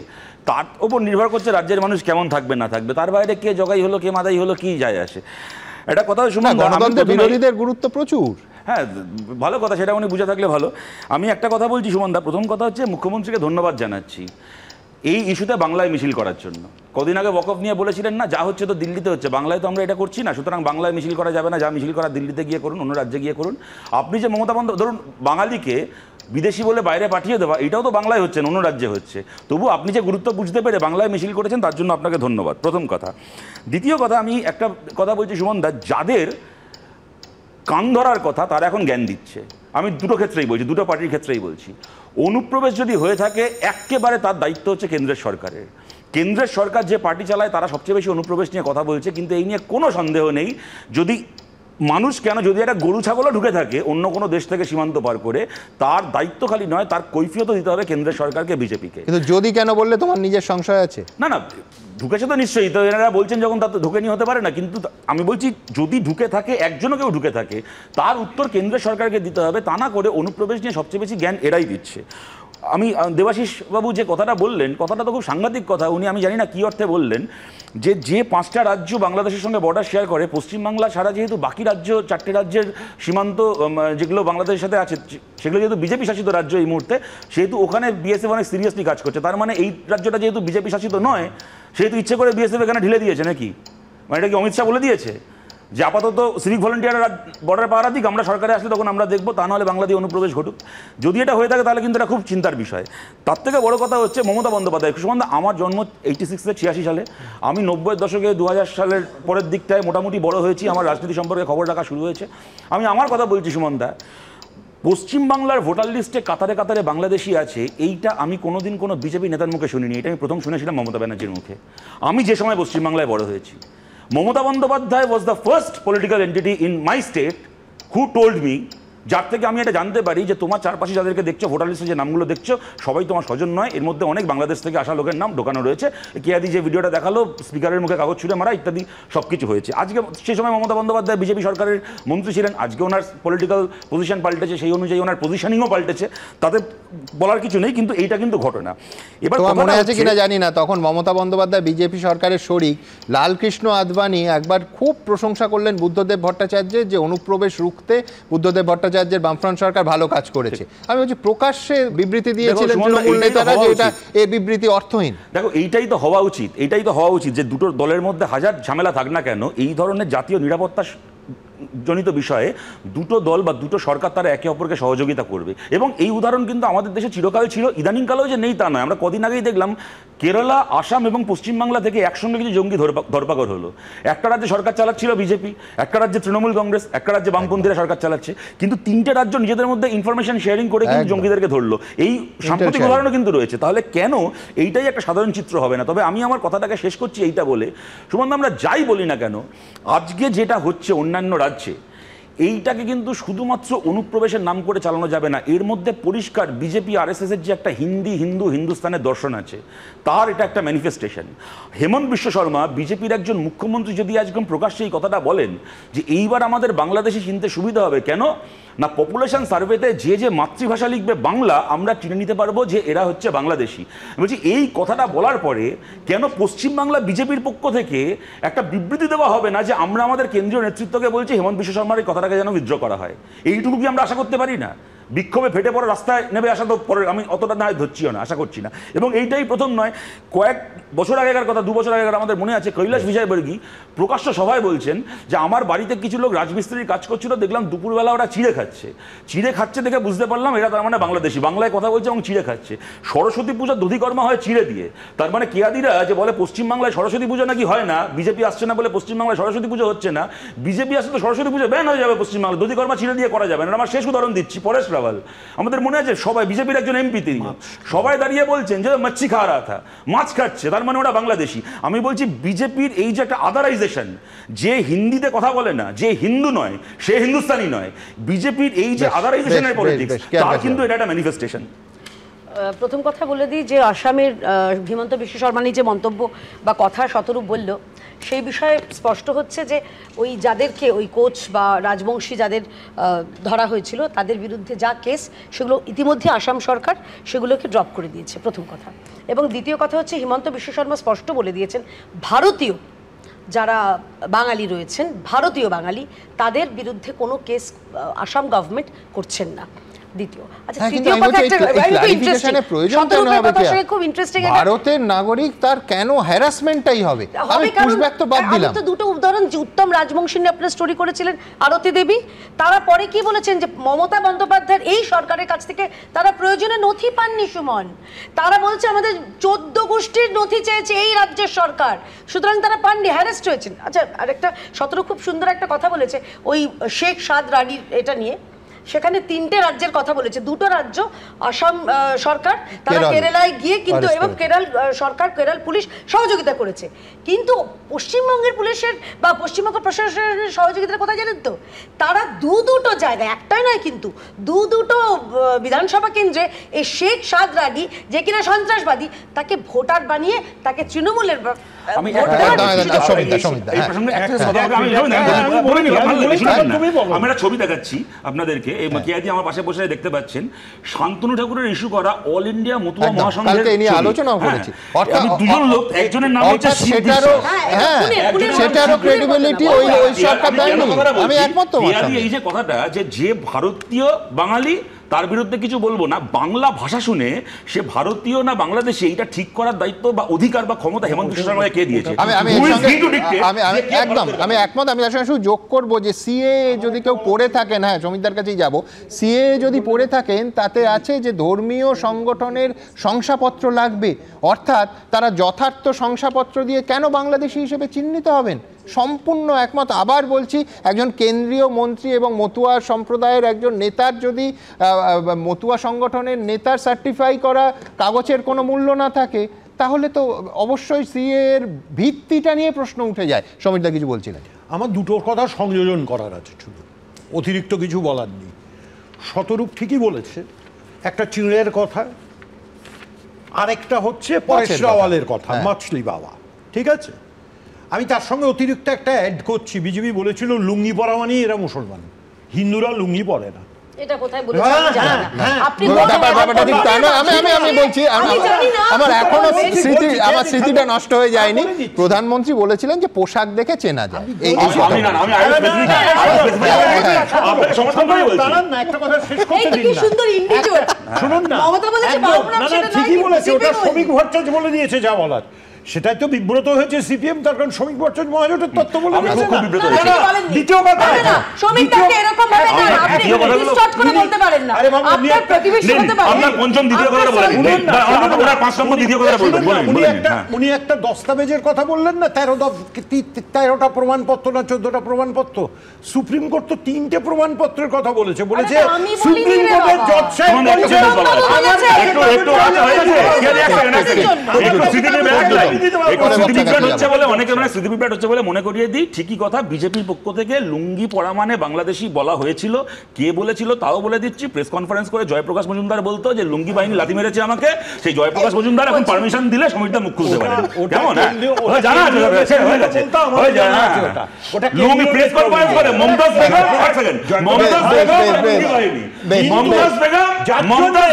তার ওপর নির্ভর করছে রাজ্যের মানুষ কেমন থাকবে না থাকবে। তার বাইরে কে জগাই হলো কে মাথাই হলো কি যায় আসে। এটা কথা শুনুন, গণতন্ত্রের বিরোধীদের গুরুত্ব প্রচুর। হ্যাঁ, ভালো কথা, সেটা উনি বুঝে থাকলে ভালো। আমি একটা কথা বলছি সুমনদা, প্রথম কথা হচ্ছে মুখ্যমন্ত্রীকে ধন্যবাদ জানাচ্ছি এই ইস্যুতে বাংলায় মিছিল করার জন্য। কদিন আগে ওয়াকফ নিয়ে বলেছিলেন না, যা হচ্ছে তো দিল্লিতে হচ্ছে, বাংলায় তো আমরা এটা করছি না, সুতরাং বাংলায় মিছিল করা যাবে না, যা মিছিল করা দিল্লিতে গিয়ে করুন, অন্য রাজ্যে গিয়ে করুন। আপনি যে মমতা বন্দ্যোপাধ্যায়, ধরুন বাঙালিকে বিদেশি বলে বাইরে পাঠিয়ে দেওয়া, এটাও তো বাংলায় হচ্ছে, অন্য রাজ্যে হচ্ছে, তবু আপনি যে গুরুত্ব বুঝতে পেরে বাংলায় মিছিল করেছেন তার জন্য আপনাকে ধন্যবাদ, প্রথম কথা। দ্বিতীয় কথা, আমি একটা কথা বলছি সুমনদা, যাদের কান ধরার কথা তারা এখন জ্ঞান দিচ্ছে। আমি দুটো ক্ষেত্রেই বলছি, দুটো পার্টির ক্ষেত্রেই বলছি। অনুপ্রবেশ যদি হয়ে থাকে একেবারে তার দায়িত্ব হচ্ছে কেন্দ্রের সরকারের। কেন্দ্রের সরকার যে পার্টি চালায় তারা সবচেয়ে বেশি অনুপ্রবেশ নিয়ে কথা বলছে, কিন্তু এই নিয়ে কোনো সন্দেহ নেই, যদি মানুষ কেন যদি একটা গরু ছাগলও ঢুকে থাকে অন্য কোনো দেশ থেকে সীমান্ত পার করে, তার দায়িত্ব খালি নয়, তার কৈফিয়তও দিতে হবে কেন্দ্রের সরকারকে, বিজেপিকে। কিন্তু যদি কেন বললে তোমার নিজের সংশয় আছে? না না, ঢুকেছে তো নিশ্চয়ই, তো এনারা বলছেন যখন তার তো ঢুকে নিয়ে হতে পারে না, কিন্তু আমি বলছি যদি ঢুকে থাকে, একজনও কেউ ঢুকে থাকে, তার উত্তর কেন্দ্রের সরকারকে দিতে হবে, তা না করে অনুপ্রবেশ নিয়ে সবচেয়ে বেশি জ্ঞান এরাই দিচ্ছে। আমি দেবাশিস বাবু যে কথাটা বললেন, কথাটা তো খুব সাংঘাতিক কথা। উনি, আমি জানি না কী অর্থে বললেন, যে 5টা রাজ্য বাংলাদেশের সঙ্গে বর্ডার শেয়ার করে, পশ্চিমবাংলা ছাড়া যেহেতু বাকি রাজ্য 4টে রাজ্যের সীমান্ত যেগুলো বাংলাদেশের সাথে আছে সেগুলো যেহেতু বিজেপি শাসিত রাজ্য এই মুহূর্তে, সেহেতু ওখানে বিএসএফ অনেক সিরিয়াসলি কাজ করছে। তার মানে এই রাজ্যটা যেহেতু বিজেপি শাসিত নয়, সেহেতু ইচ্ছে করে বিএসএফ এখানে ঢিলে দিয়েছে নাকি? মানে এটা কি অমিত শাহ বলে দিয়েছে যে আপাতত সিভিক ভলেন্টিয়াররা বর্ডার পাহারা দিক, আমরা সরকারে আসলে তখন আমরা দেখবো, তা নাহলে বাংলা দিয়ে অনুপ্রবেশ ঘটুক? যদি এটা হয়ে থাকে তাহলে কিন্তু এটা খুব চিন্তার বিষয়। তার থেকে বড় কথা হচ্ছে মমতা বন্দ্যোপাধ্যায়। সুমন, আমার জন্ম 86 সালে, আমি 90-এর দশকে 2000 সালের পরের দিকটায় মোটামুটি বড় হয়েছি, আমার রাজনীতি সম্পর্কে খবর রাখা শুরু হয়েছে। আমি আমার কথা বলছি সুমনদা, পশ্চিমবাংলার ভোটার লিস্টে কাতারে কাতারে বাংলাদেশি আছে, এইটা আমি কোনোদিন কোনো বিজেপি নেতার মুখে শুনিনি। এটা আমি প্রথম শুনেছিলাম মমতা ব্যানার্জির মুখে, আমি যে সময় পশ্চিমবাংলায় বড় হয়েছি। Mamata Bandyopadhyay was the first political entity in my state who told me, যার থেকে আমি এটা জানতে পারি যে তোমার চারপাশে যাদেরকে দেখছো, ভোটার লিস্টে যে নামগুলো দেখছো, সবাই তোমার স্বজন নয়, এর মধ্যে অনেক বাংলাদেশ থেকে আসা লোকের নাম ঢোকানো রয়েছে। কেয়াদি যে ভিডিওটা দেখালো, স্পিকারের মুখে কাগজ ছুঁড়ে মারা ইত্যাদি সব কিছু হয়েছে। আজকে সেই সময় মমতা বন্দ্যোপাধ্যায় বিজেপি সরকারের মন্ত্রী ছিলেন, আজকে ওনার পলিটিক্যাল পজিশন পাল্টেছে, সেই অনুযায়ী ওনার পজিশনিংও পাল্টেছে, তাতে বলার কিছু নেই, কিন্তু এইটা কিন্তু ঘটনা। এবার মনে আছে কিনা জানি না, তখন মমতা বন্দ্যোপাধ্যায় বিজেপি সরকারের শরিক লালকৃষ্ণ আদবানি একবার খুব প্রশংসা করলেন বুদ্ধদেব ভট্টাচার্যের, যে অনুপ্রবেশ রুখতে বুদ্ধদেব ভট্টাচার্যের বামফ্রন্ট সরকার ভালো কাজ করেছে। আমি বলছি প্রকাশ্যে বিবৃতি দিয়েছিলেন তৃণমূল নেতারা যে এটা এই বিবৃতি অর্থহীন। দেখো, এইটাই তো হওয়া উচিত, এইটাই তো হওয়া উচিত যে দুটো দলের মধ্যে হাজার ঝামেলা থাক না কেন, এই ধরনের জাতীয় নিরাপত্তা জনিত বিষয়ে দুটো দল বা দুটো সরকার তারা একে অপরকে সহযোগিতা করবে। এবং এই উদাহরণ কিন্তু আমাদের দেশে চিরকাল ছিল, ইদানিংকালেও যে নেই তা নয়। আমরা কদিন আগেই দেখলাম কেরালা, আসাম এবং পশ্চিমবাংলা থেকে একসঙ্গে কিছু জঙ্গি ধরপাকড় হলো। একটা রাজ্যে সরকার চালাচ্ছিল বিজেপি, একটা রাজ্যে তৃণমূল কংগ্রেস, একটা রাজ্যে বামপন্থীরা সরকার চালাচ্ছে, কিন্তু 3টে রাজ্য নিজেদের মধ্যে ইনফরমেশন শেয়ারিং করে কিন্তু জঙ্গিদেরকে ধরলো। এই সাম্প্রতিক উদাহরণও কিন্তু রয়েছে। তাহলে কেন এইটাই একটা সাধারণ চিত্র হবে না? তবে আমি আমার কথাটাকে শেষ করছি এইটা বলে, সুমন, আমরা যাই বলি না কেন, আজকে যেটা হচ্ছে অন্যান্য রাজ্যে, এইটাকে কিন্তু শুধুমাত্র অনুপ্রবেশের নাম করে চালানো যাবে না। এর মধ্যে পরিষ্কার বিজেপি আরএসএস এর যে একটা হিন্দুস্তানের দর্শন আছে, তার এটা একটা ম্যানিফেস্টেশন। হেমন্ত বিশ্ব শর্মা, বিজেপির একজন মুখ্যমন্ত্রী, যদি আজকে প্রকাশ্যে এই কথাটা বলেন যে এইবার আমাদের বাংলাদেশি চিনতে সুবিধা হবে, কেন না পপুলেশন সার্ভেতে যে মাতৃভাষা লিখবে বাংলা, আমরা চিনে নিতে পারবো যে এরা হচ্ছে বাংলাদেশি। বলছি এই কথাটা বলার পরে কেন পশ্চিমবাংলা বিজেপির পক্ষ থেকে একটা বিবৃতি দেওয়া হবে না যে আমরা আমাদের কেন্দ্রীয় নেতৃত্বকে বলছি হেমন্ত বিশ্ব শর্মার এই কথাটাকে যেন উইথড্র করা হয়? এইটুকু কি আমরা আশা করতে পারি না? বিক্ষোভে ফেটে পড়ে রাস্তায় নেমে আসা তো পরে, আমি অতটা না ধরছিও না, আশা করছি না। এবং এইটাই প্রথম নয়, কয়েক বছর আগেকার কথা, 2 বছর আগেকার আমাদের মনে আছে, কৈলাস বিজয়বর্গী প্রকাশ্য সভায় বলছেন যে আমার বাড়িতে কিছু লোক রাজমিস্ত্রির কাজ করছিল, দেখলাম দুপুরবেলা ওরা চিড়ে খাচ্ছে দেখে বুঝতে পারলাম এরা তার মানে বাংলাদেশি, বাংলায় কথা বলছে এবং চিড়ে খাচ্ছে। সরস্বতী পূজার দধিকর্মা হয় চিড়ে দিয়ে, তার মানে কেয়াদিরা যে বলে পশ্চিমবাংলায় সরস্বতী পুজো নাকি হয় না, বিজেপি আসছে না বলে পশ্চিমবাংলায় সরস্বতী পুজো হচ্ছে না, বিজেপি আসলে তো সরস্বতী পুজো ব্যান হয়ে যাবে পশ্চিমবাংলায়, দধিকর্মা চিড়ে দিয়ে করা যাবে না। আমার শেষ উদাহরণ দিচ্ছি, পরেশ রাওয়াল, আমাদের মনে আছে সবাই, বিজেপির একজন এমপি, তিনি সবাই দাঁড়িয়ে বলছেন যে মাছি খা রা থা, মাছ খাচ্ছে, তার মানে ওরা বাংলাদেশি। আমি বলছি বিজেপির এই যে একটা আদারাইজেশন, যে হিন্দিতে কথা বলে না, যে হিন্দু নয় সে হিন্দুস্তানি নয়, বিজেপির এই যে আদারাইজেশনের পলিটিক্স, তার কিন্তু এটা একটা ম্যানিফেস্টেশন। প্রথম কথা বলে দিই যে আসামের হিমন্ত বিশ্ব শর্মানি যে মন্তব্য বা কথা শতরূপ বলল সেই বিষয়ে স্পষ্ট হচ্ছে যে ওই যাদেরকে ওই কোচ বা রাজবংশী যাদের ধরা হয়েছিল তাদের বিরুদ্ধে যা কেস সেগুলো ইতিমধ্যে আসাম সরকার সেগুলোকে ড্রপ করে দিয়েছে, প্রথম কথা। এবং দ্বিতীয় কথা হচ্ছে হিমন্ত বিশ্ব শর্মা স্পষ্ট বলে দিয়েছেন ভারতীয় যারা বাঙালি রয়েছেন, ভারতীয় বাঙালি, তাদের বিরুদ্ধে কোনো কেস আসাম গভর্নমেন্ট করছেন না। দ্বিতীয়, আচ্ছা তৃতীয় কথা খুব ইন্টারেস্টিং, ভারতের নাগরিক তার কেন হ্যারাসমেন্টটাই হবে? আমি পুশব্যাক তো বাদ দিলাম। তো দুটো উদাহরণ, যে উত্তম রাজবংশী নিয়ে আপনারা স্টোরি করেছিলেন আরতি দেবী, তারা পরে কি বলেছেন যে মমতা বন্দ্যোপাধ্যায়ের এই সরকারের কাছ থেকে তারা প্রয়োজনে নথি পাননি সুমন। তারা বলছে আমাদের 14 গোষ্ঠীর নথি চেয়েছে এই রাজ্যের সরকার, সুতরাং তারা পাননি, হ্যারাস্ট হয়েছেন। আচ্ছা আরেকটা সতেরো খুব সুন্দর একটা কথা বলেছে ওই শেখ সাদ রানীর এটা নিয়ে, সেখানে 3টে রাজ্যের কথা বলেছে, 2টো রাজ্য আসাম সরকার তারা কেরালায় গিয়ে কিন্তু এবং কেরল সরকার কেরল পুলিশ সহযোগিতা করেছে, কিন্তু পশ্চিমবঙ্গের পুলিশের বা পশ্চিমবঙ্গ প্রশাসনের সহযোগিতার কথা জানেন তো, তারা দুটো জায়গায়, একটাই নয় কিন্তু দুটো বিধানসভা কেন্দ্রে এই শেখ সাদ রানী যে কিনা সন্ত্রাসবাদী তাকে ভোটার বানিয়ে তাকে তৃণমূলের আমরা ছবি দেখাচ্ছি আপনাদেরকে, কেয়াদি আমার পাশে বসে দেখতে পাচ্ছেন, শান্তনু ঠাকুরের ইস্যু করা অল ইন্ডিয়া মতুয়া মহাসংঘের আলোচনা করেছি। দুজন লোক, একজনের নাম হচ্ছে সেটারও ক্রেডিবিলিটি ওই সরকার দেয়নি। আমি একমত। এই যে কথাটা যে ভারতীয় বাঙালি তার বিরুদ্ধে কিছু বলবো না, বাংলা ভাষা শুনে সে ভারতীয় না বাংলাদেশি এটা ঠিক করার দায়িত্ব বা অধিকার বা ক্ষমতা হেমন্ত বিশ্ব শর্মাকে কে দিয়েছে? আমি একমত। আমি তার সঙ্গে শুধু যোগ করবো যে সিএ যদি কেউ পড়ে থাকেন, হ্যাঁ সমিতার কাছেই যাব, সিএ যদি পড়ে থাকেন তাতে আছে যে ধর্মীয় সংগঠনের শংসাপত্র লাগবে, অর্থাৎ তারা যথার্থ শংসাপত্র দিয়ে কেন বাংলাদেশি হিসেবে চিহ্নিত হবেন। সম্পূর্ণ একমত। আবার বলছি, একজন কেন্দ্রীয় মন্ত্রী এবং মতুয়া সম্প্রদায়ের একজন নেতার যদি মতুয়া সংগঠনের নেতার সার্টিফাই করা কাগজের কোনো মূল্য না থাকে, তাহলে তো অবশ্যই সিএ এর ভিত্তিটা নিয়ে প্রশ্ন উঠে যায়। সমীরদা কিছু বলছিলেন? আমার দুটো কথা সংযোজন করার আছে, শুধু অতিরিক্ত কিছু বলার নেই। শতরূপ ঠিকই বলেছে, একটা চিড়ের কথা, আরেকটা হচ্ছে পরেশ রাওয়ালের কথা, মাছলি বাবা, ঠিক আছে। আমি তার সঙ্গে অতিরিক্ত একটা অ্যাড করছি, বিজেপি বলেছিল লুঙ্গি পরা মানে এরা মুসলমান, হিন্দুরা লুঙ্গি পরে না। এটা কোথায় বলেছেন জানি না, আপনি আমি বলছি, আমার এখনো আমার স্মৃতিটা নষ্ট হয়ে যায়নি। প্রধানমন্ত্রী বলেছিলেন যে পোশাক দেখে চেনা যায়। ঠিকই বলেছে, ওটা শ্রমিক ভট্টাচার্য বলে দিয়েছে যা বলার, সেটাই তো বিব্রত হয়েছে সিপিএম, তার কারণ শ্রমিক ভট্টাচার্য মহাজোটের তত্ত্ব বলে দিয়েছে। দ্বিতীয় কথা, উনি একটা দস্তাবেজের কথা বললেন না, 13টা প্রমাণপত্র না 14টা প্রমাণপত্র, সুপ্রিম কোর্ট তো 3টে প্রমাণপত্রের কথা বলেছে। বলেছে সুপ্রিম কোর্টের জজ সাহেব মনে করিয়ে দিই, ঠিকই কথা, বিজেপির পক্ষ থেকে লুঙ্গি পরা মানে বাংলাদেশি বলা হয়েছিল। কে বলেছিল তাও বলে দিচ্ছি, প্রেস কনফারেন্স করে জয়প্রকাশ মজুমদার বলতো যে লুঙ্গি বাহিনী লাথি মেরেছে আমাকে, সেই জয়প্রকাশ মজুমদার এখন পারমিশন দিলে সমীরদা মুখ খুলতে পারে। কেমন জানা আছে, লুঙ্গি প্রেস কনফারেন্স করে মমতাজ বেগম, মমতাজ বেগম লুঙ্গি বাহিনী, মমতাজ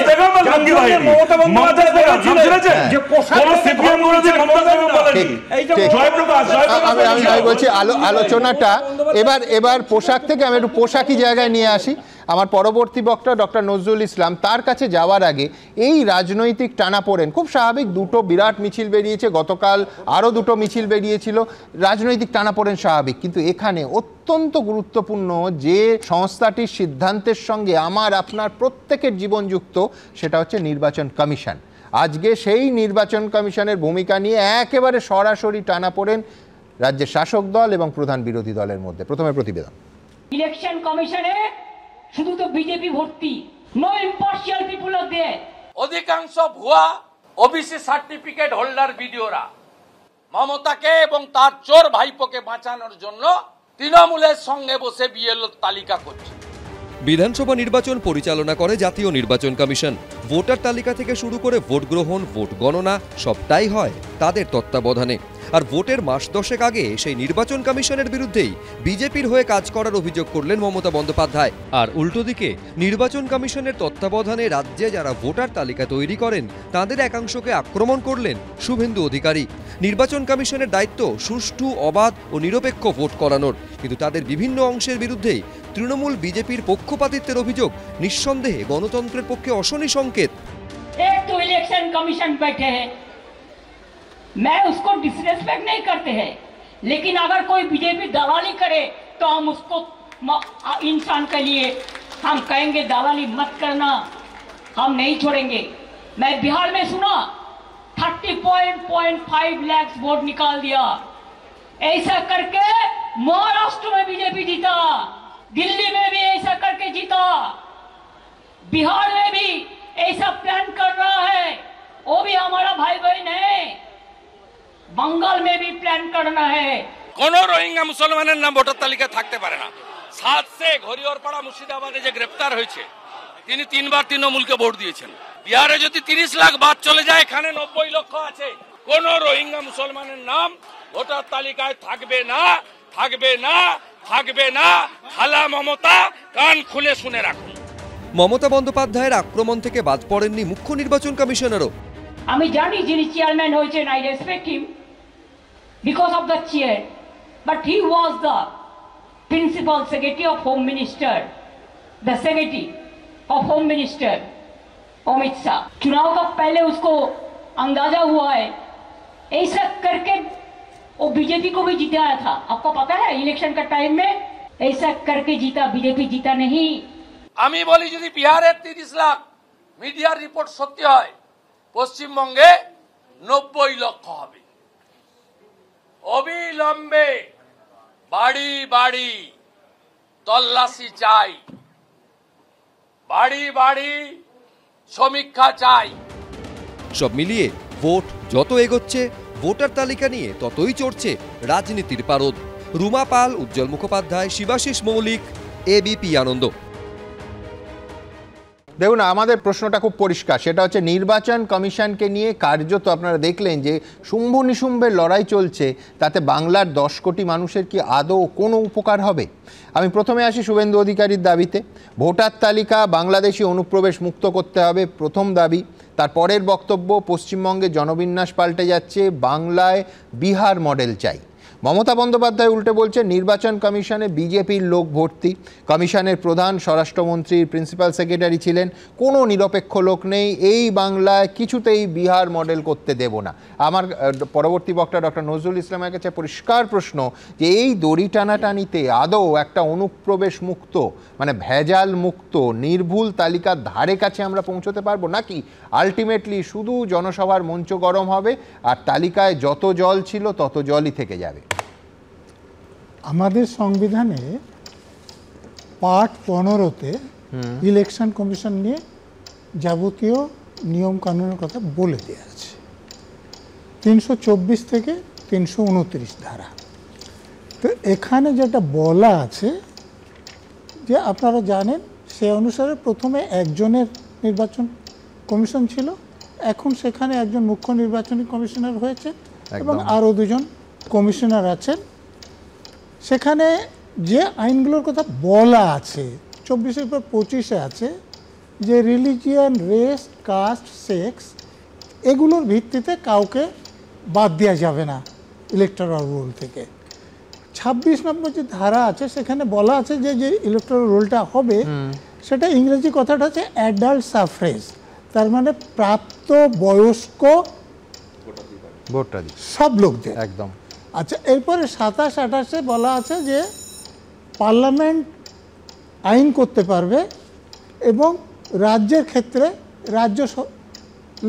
বেগম লুঙ্গি বাহিনী, মমতাজ বেগম নাম শুনেছে যে কোন সিপিএম বলেছে মমতাজ বেগম বলেনি। আমি বলছি আলোচনাটা এবার পোশাক থেকে আমি একটু পোশাকি জায়গায় নিয়ে আসি। আমার পরবর্তী বক্তা ডক্টর নজরুল ইসলাম, তার কাছে যাওয়ার আগে এই রাজনৈতিক টানাপোড়েন খুব স্বাভাবিক, দুটো বিরাট মিছিল বেরিয়েছে, গতকাল আরও দুটো মিছিল বেরিয়েছিল, রাজনৈতিক টানাপোড়েন স্বাভাবিক, কিন্তু এখানে অত্যন্ত গুরুত্বপূর্ণ যে সংস্থাটির সিদ্ধান্তের সঙ্গে আমার আপনার প্রত্যেকের জীবন যুক্ত, সেটা হচ্ছে নির্বাচন কমিশন। আজকে সেই নির্বাচন কমিশনের ভূমিকা নিয়ে একেবারে সরাসরি টানাপোড়েন রাজ্যের শাসক দল এবং প্রধান বিরোধী দলের মধ্যে। প্রথমে প্রতিবেদন। ইলেকশন কমিশনে শুধু তো বিজেপি ভর্তি, নো ইম্পার্শিয়াল পিপল আর দেয়ার। অধিকাংশ ভুয়া ওবিসি সার্টিফিকেট হোল্ডার ভিডিওরা মমতাকে এবং তার চোর ভাইপোকে বাঁচানোর জন্য তৃণমূলের সঙ্গে বসে বিএলও তালিকা করছে। বিধানসভা নির্বাচন পরিচালনা করে জাতীয় নির্বাচন কমিশন। ভোটার তালিকা থেকে শুরু করে ভোট গ্রহণ, ভোট গণনা সবটাই হয় তাদের তত্ত্বাবধানে। আর ভোটের মাস দশেক আগে সেই নির্বাচন কমিশনের বিরুদ্ধেই বিজেপির হয়ে কাজ করার অভিযোগ করলেন মমতা বন্দ্যোপাধ্যায়। আর উল্টো দিকে নির্বাচন কমিশনের তত্ত্বাবধানে রাজ্যে যারা ভোটার তালিকা তৈরি করেন তাদের একাংশকে আক্রমণ করলেন শুভেন্দু অধিকারী। নির্বাচন কমিশনের দায়িত্ব সুষ্ঠু, অবাধ ও নিরপেক্ষ ভোট করানোর, কিন্তু তাদের বিভিন্ন অংশের বিরুদ্ধেই তৃণমূল বিজেপির পক্ষপাতিত্বের অভিযোগ নিঃসন্দেহে গণতন্ত্রের পক্ষে অশনি সংকেত। एक तो इलेक्शन कमीशन बैठे हैं, मैं उसको डिसरेस्पेक्ट नहीं करते हैं, लेकिन अगर कोई बीजेपी दलाली करे तो हम उसको इंसान के लिए हम कहेंगे दलाली मत करना, हम नहीं छोड़ेंगे। मैं बिहार में सुना 30.5 लाख वोट निकाल दिया, ऐसा करके महाराष्ट्र में बीजेपी जीता, दिल्ली में भी ऐसा करके जीता, बिहार में भी ऐसा प्लान कर रहा है, वो भी हमारा भाई बहन है, बंगाल में भी प्लान करना है। কোনো রোহিঙ্গা মুসলমানের নাম ভোটার তালিকায় থাকতে পারে না। সাত শেখ হরিহরপাড়া মুর্শিদাবাদে যে গ্রেপ্তার হয়েছে, তিনি 3 বার তৃণমূলকে ভোট দিয়েছেন। বিহারে যদি 30 লাখ বাদ চলে যায়, এখানে 90 লক্ষ আছে, কোন রোহিঙ্গা মুসলমানের নাম ভোটার তালিকায় থাকবে না, থাকবে না, থাকবে না। খালা মমতা, কান খুলে শুনে রাখুন। মমতা বন্দ্যোপাধ্যায়ের আক্রমণ থেকে বাদ পড়েননি মুখ্য নির্বাচন কমিশনারও। আমি জানি যিনি চেয়ারম্যান হয়েছেন, I respect him because of the chair, but he was the principal secretary of home minister, the secretary of home minister Amit Shah. चुनाव का पहले उसको अंदाजा हुआ है, ऐसा करके वो बीजेपी को भी जिताया था। आपको पता है इलेक्शन का टाइम में ऐसा करके जीता, बीजेपी जीता नहीं। আমি বলি যদি বিহারের 30 লাখ মিডিয়ার রিপোর্ট সত্যি হয়, পশ্চিমবঙ্গে 90 লক্ষ হবে। অবিলম্বে বাড়ি বাড়ি তল্লাশি চাই, বাড়ি বাড়ি সমীক্ষা চাই। সব মিলিয়ে ভোট যত এগোচ্ছে, ভোটার তালিকা নিয়ে ততই চড়ছে রাজনীতির পারদ। রুমা পাল, উজ্জ্বল মুখোপাধ্যায়, শিবাশিস মৌলিক, এবিপি আনন্দ। দেখুন, আমাদের প্রশ্নটা খুব পরিষ্কার, সেটা হচ্ছে নির্বাচন কমিশনকে নিয়ে কার্যত আপনারা দেখলেন যে শুম্ভ নিশুম্ভের লড়াই চলছে, তাতে বাংলার 10 কোটি মানুষের কি আদৌ কোনো উপকার হবে? আমি প্রথমে আসি শুভেন্দু অধিকারীর দাবিতে। ভোটার তালিকা বাংলাদেশি অনুপ্রবেশ মুক্ত করতে হবে প্রথম দাবি। তার পরের বক্তব্য, পশ্চিমবঙ্গে জনবিন্যাস পাল্টে যাচ্ছে, বাংলায় বিহার মডেল চাই। মমতা বন্দ্যোপাধ্যায় উল্টে বলছেন নির্বাচন কমিশনে বিজেপির লোক ভর্তি, কমিশনের প্রধান স্বরাষ্ট্রমন্ত্রীর প্রিন্সিপাল সেক্রেটারি ছিলেন, কোনো নিরপেক্ষ লোক নেই, এই বাংলায় কিছুতেই বিহার মডেল করতে দেব না। আমার পরবর্তী বক্তা ডক্টর নজরুল ইসলামের কাছে পরিষ্কার প্রশ্ন যে এই দড়ি টানাটানিতে আদৌ একটা অনুপ্রবেশ মুক্ত, মানে ভেজাল মুক্ত, নির্ভুল তালিকার ধারে কাছে আমরা পৌঁছতে পারবো, নাকি আলটিমেটলি শুধু জনসভার মঞ্চ গরম হবে আর তালিকায় যত জল ছিল তত জলই থেকে যাবে? আমাদের সংবিধানে পার্ট 15-তে ইলেকশন কমিশন নিয়ে যাবতীয় নিয়ম কানুনের কথা বলে দেওয়া আছে, 324 থেকে 329 ধারা। তো এখানে যেটা বলা আছে যে আপনারা জানেন সে অনুসারে প্রথমে একজনের নির্বাচন কমিশন ছিল, এখন সেখানে একজন মুখ্য নির্বাচনী কমিশনার হয়েছে এবং আরও 2জন কমিশনার আছেন। সেখানে যে আইনগুলোর কথা বলা আছে 24-এর পর 25-এ আছে যে রিলিজিয়ান, রেস, কাস্ট, সেক্স এগুলোর ভিত্তিতে কাউকে বাদ দেওয়া যাবে না ইলেকটোরাল রোল থেকে। 26 নম্বর যে ধারা আছে সেখানে বলা আছে যে যে ইলেকটোরাল রোলটা হবে সেটা ইংরেজি কথাটা হচ্ছে অ্যাডাল্ট সাফরেজ, তার মানে প্রাপ্ত বয়স্ক ভোটাধিকার সব লোকদের একদম। আচ্ছা, এরপরে 27-28-এ বলা আছে যে পার্লামেন্ট আইন করতে পারবে এবং রাজ্যের ক্ষেত্রে রাজ্য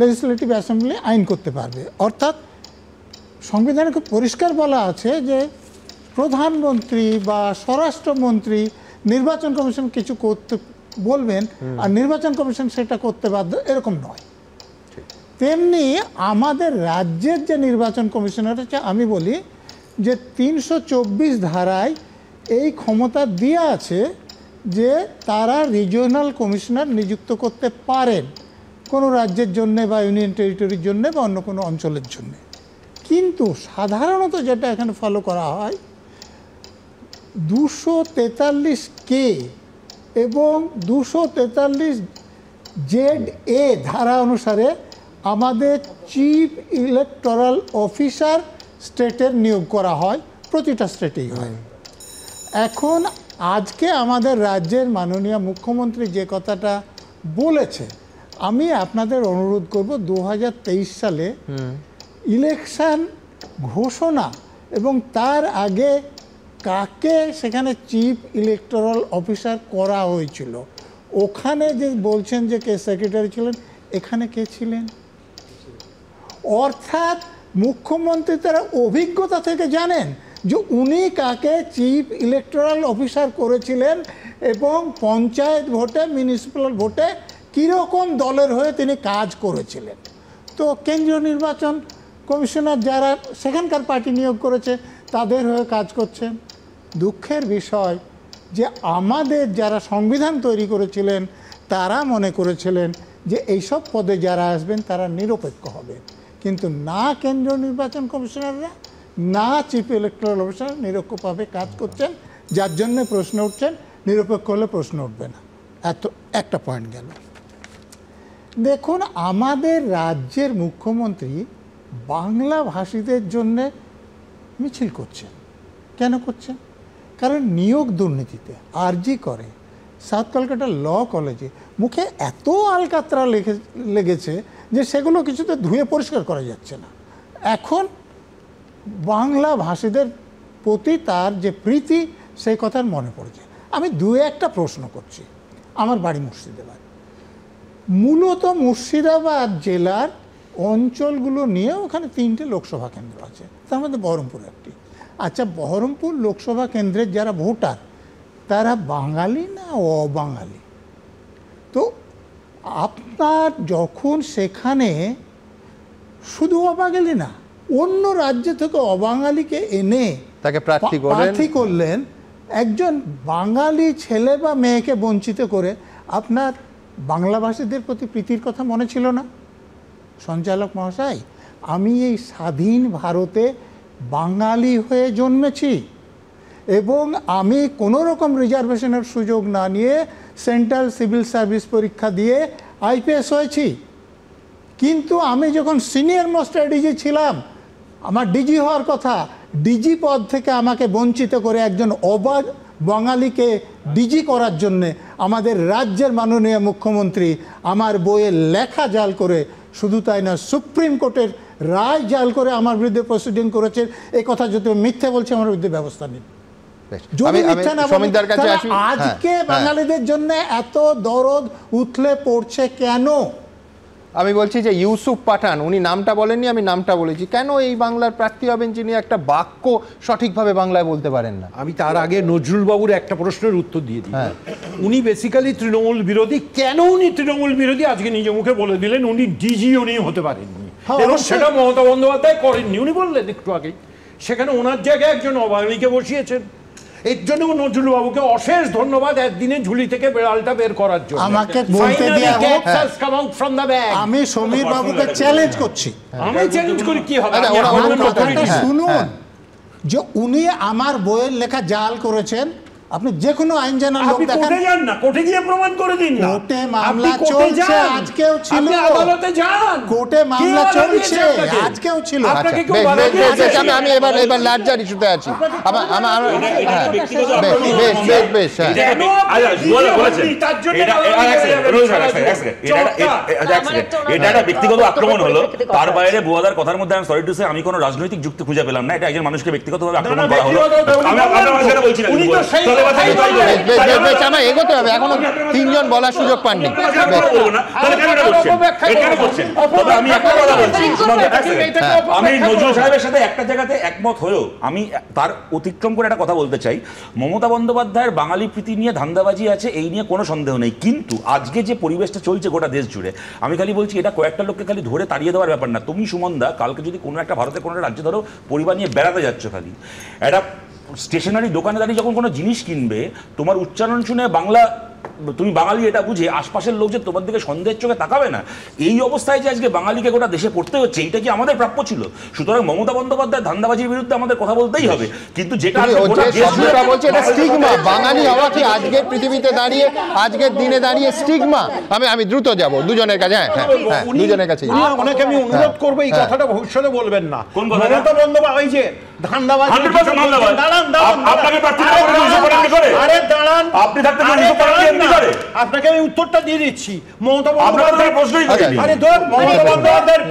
লেজিসলেটিভ অ্যাসেম্বলি আইন করতে পারবে। অর্থাৎ সংবিধানে খুব পরিষ্কার বলা আছে যে প্রধানমন্ত্রী বা স্বরাষ্ট্রমন্ত্রী নির্বাচন কমিশন কিছু করতে বলবেন আর নির্বাচন কমিশন সেটা করতে বাধ্য, এরকম নয়। তেমনি আমাদের রাজ্যের যে নির্বাচন কমিশনার আছে, আমি বলি যে 324 ধারায় এই ক্ষমতা দেওয়া আছে যে তারা রিজিওনাল কমিশনার নিযুক্ত করতে পারেন কোনো রাজ্যের জন্যে বা ইউনিয়ন টেরিটরির জন্যে বা অন্য কোনো অঞ্চলের জন্যে। কিন্তু সাধারণত যেটা এখানে ফলো করা হয় 243K এবং 243ZA ধারা অনুসারে আমাদের চিফ ইলেকটোরাল অফিসার স্টেটের নিয়োগ করা হয়, প্রতিটা স্টেটেই হয়। এখন আজকে আমাদের রাজ্যের মাননীয় মুখ্যমন্ত্রী যে কথাটা বলেছে, আমি আপনাদের অনুরোধ করব 2023 সালে ইলেকশন ঘোষণা এবং তার আগে কাকে সেখানে চিফ ইলেকটোরাল অফিসার করা হয়েছিল, ওখানে যে বলছেন যে কে সেক্রেটারি ছিলেন, এখানে কে ছিলেন? অর্থাৎ মুখ্যমন্ত্রী তারা অভিজ্ঞতা থেকে জানেন যে উনি কাকে চিফ ইলেকটোরাল অফিসার করেছিলেন এবং পঞ্চায়েত ভোটে, মিউনিসিপ্যাল ভোটে কীরকম দলের হয়ে তিনি কাজ করেছিলেন। তো কেন্দ্রীয় নির্বাচন কমিশনার যারা সেখানকার পার্টি নিয়োগ করেছে তাদের হয়ে কাজ করছেন। দুঃখের বিষয় যে আমাদের যারা সংবিধান তৈরি করেছিলেন তারা মনে করেছিলেন যে এইসব পদে যারা আসবেন তারা নিরপেক্ষ হবেন, কিন্তু না কেন্দ্রীয় নির্বাচন কমিশনাররা না চিফ ইলেকটোরাল অফিসার নিরপেক্ষভাবে কাজ করছেন, যার জন্য প্রশ্ন উঠছেন। নিরপেক্ষ হলে প্রশ্ন উঠবে না। এত একটা পয়েন্ট গেল। দেখুন, আমাদের রাজ্যের মুখ্যমন্ত্রী বাংলা ভাষীদের জন্যে মিছিল করছেন। কেন করছেন? কারণ নিয়োগ দুর্নীতিতে আরজি করে সাউথ কলকাতা ল কলেজে মুখে এত আলকাতরা লেগেছে যে সেগুলো কিছুতে ধুয়ে পরিষ্কার করা যাচ্ছে না। এখন বাংলা ভাষীদের প্রতি তার যে প্রীতি সেই কথার মনে পড়েছে। আমি একটা প্রশ্ন করছি। আমার বাড়ি মুর্শিদাবাদ, মূলত মুর্শিদাবাদ জেলার অঞ্চলগুলো নিয়ে ওখানে 3টে লোকসভা কেন্দ্র আছে, তার মধ্যে বহরমপুর একটি। আচ্ছা, বহরমপুর লোকসভা কেন্দ্রের যারা ভোটার তারা বাঙালি না অবাঙালি? তো আপনার যখন সেখানে শুধু অবাঙালি না, অন্য রাজ্য থেকে অবাঙালিকে এনে তাকে প্রার্থী করলেন, একজন বাঙালি ছেলে বা মেয়েকে বঞ্চিত করে, আপনার বাংলাভাষীদের প্রতি প্রীতির কথা মনে ছিল না? সঞ্চালক মহাশয়, আমি এই স্বাধীন ভারতে বাঙালি হয়ে জন্মেছি এবং আমি কোনো রকম রিজার্ভেশনের সুযোগ না নিয়ে সেন্ট্রাল সিভিল সার্ভিস পরীক্ষা দিয়ে আইপিএস হয়েছি। কিন্তু আমি যখন সিনিয়র মোস্ট ডিজি ছিলাম, আমার ডিজি হওয়ার কথা, ডিজি পদ থেকে আমাকে বঞ্চিত করে একজন অবাধ বাঙালিকে ডিজি করার জন্যে আমাদের রাজ্যের মাননীয় মুখ্যমন্ত্রী আমার বইয়ের লেখা জাল করে, শুধু তাই না সুপ্রিম কোর্টের রায় জাল করে আমার বিরুদ্ধে প্রসিডিং করেছেন। এই কথা যদি মিথ্যে বলছে, আমার বিরুদ্ধে ব্যবস্থা নিন। আজকে বাঙালিদের জন্য এত দরদ উথলে পড়ছে কেন? আমি বলছি যে ইউসুফ পাঠান, উনি নামটা বলেননি, আমি নামটা বলেছি। কেন এই বাংলার প্রার্থী হবেন যিনি একটা বাক্য সঠিকভাবে বাংলায় বলতে পারেন না? আমি তার আগে নজরুল বাবুর একটা প্রশ্নের উত্তর দিয়ে দিই। উনি বেসিক্যালি তৃণমূল বিরোধী। কেন উনি তৃণমূল বিরোধী আজকে নিজে মুখে বলে দিলেন। উনি ডিজি উনি হতে পারেননি এবং সেটা মমতা বন্দ্যোপাধ্যায় করেননি। উনি বললেন একটু আগে, সেখানে ওনার জায়গায় একজন অবাঙালিকে বসিয়েছেন। এর জন্য নজরুল বাবুকে অশেষ ধন্যবাদ একদিনে ঝুলি থেকে বেড়ালটা বের করার জন্য। আমাকে বলতে দেয়া হোক, আমি সমীর বাবুকে চ্যালেঞ্জ করছি। আমি চ্যালেঞ্জ করি, কি হবে? শুনুন, যে উনি আমার বইয়ের লেখা জাল করেছেন, আপনি যে কোনো আইন জানার লোক দেখেন, কোর্টে যান না, কোর্টে গিয়ে প্রমাণ করে দিন না। কোর্টে মামলা চলছে, আজকেও ছিল। আদালতে যান, কোর্টে মামলা চলছে, আজকেও ছিল। আমি এবার লার্জার ইস্যুতে আছি। এটা একটা ব্যক্তিগত আক্রমণ হলো, তার বাইরে বুয়াদার কথার মধ্যে আমি সরি টু সে আমি কোনো রাজনৈতিক যুক্তি খুঁজে পেলাম না। এটা একজন মানুষকে ব্যক্তিগতভাবে আক্রমণ করা হলো। আমি বলছি না, এগোতে হবে, এখনো 3 জন বলার সুযোগ পাননি। আমি নজরুল সাহেবের সাথে একটা জায়গাতে একমত হয়েও আমি তার অতিক্রম করে একটা কথা বলতে চাই। মমতা বন্দ্যোপাধ্যায়ের বাঙালি প্রীতি নিয়ে ধান্দাবাজি আছে, এই নিয়ে কোনো সন্দেহ নেই। কিন্তু আজকে যে পরিবেশটা চলছে গোটা দেশ জুড়ে, আমি খালি বলছি এটা কয়েকটা লোককে খালি ধরে তাড়িয়ে দেওয়ার ব্যাপার না। তুমি সুমনদা কালকে যদি কোনো একটা ভারতের কোনো রাজ্য ধরো পরিবার নিয়ে বেড়াতে যাচ্ছ, খালি একটা স্টেশনারি দোকানে দাঁড়িয়ে যখন কোনো জিনিস কিনবে, তোমার উচ্চারণ শুনে বাংলা, তুমি বাঙালি এটা বুঝে আশপাশের লোক যে তোমার দিকে সন্দেহের চোখে তাকাবে না, এই অবস্থায় যে আজকে বাঙালিকে গোটা দেশে পড়তে হচ্ছে, এইটা কি আমাদের প্রাপ্য ছিল? সুতরাং মমতা বন্দ্যোপাধ্যায় ধান্দাবাজির বিরুদ্ধে আমাদের কথা বলতেই হবে, কিন্তু যেটা বলছে এটা স্টিগমা। বাঙালি হওয়া কি আজকের পৃথিবীতে দাঁড়িয়ে, আজকের দিনে দাঁড়িয়ে স্টিগমা? আমি দ্রুত যাব দুজনের কাছে। হ্যাঁ, দুজনের কাছে অনেকে আমি অনুরোধ করবো এই কথাটা ভবিষ্যতে বলবেন না। মমতা বন্দ্যোপাধ্যায় ওই যে ধান্দাবাজি, আপনাকে আমি উত্তরটা দিয়ে দিচ্ছি। মমতা বন্দ্যোপাধ্যায়ের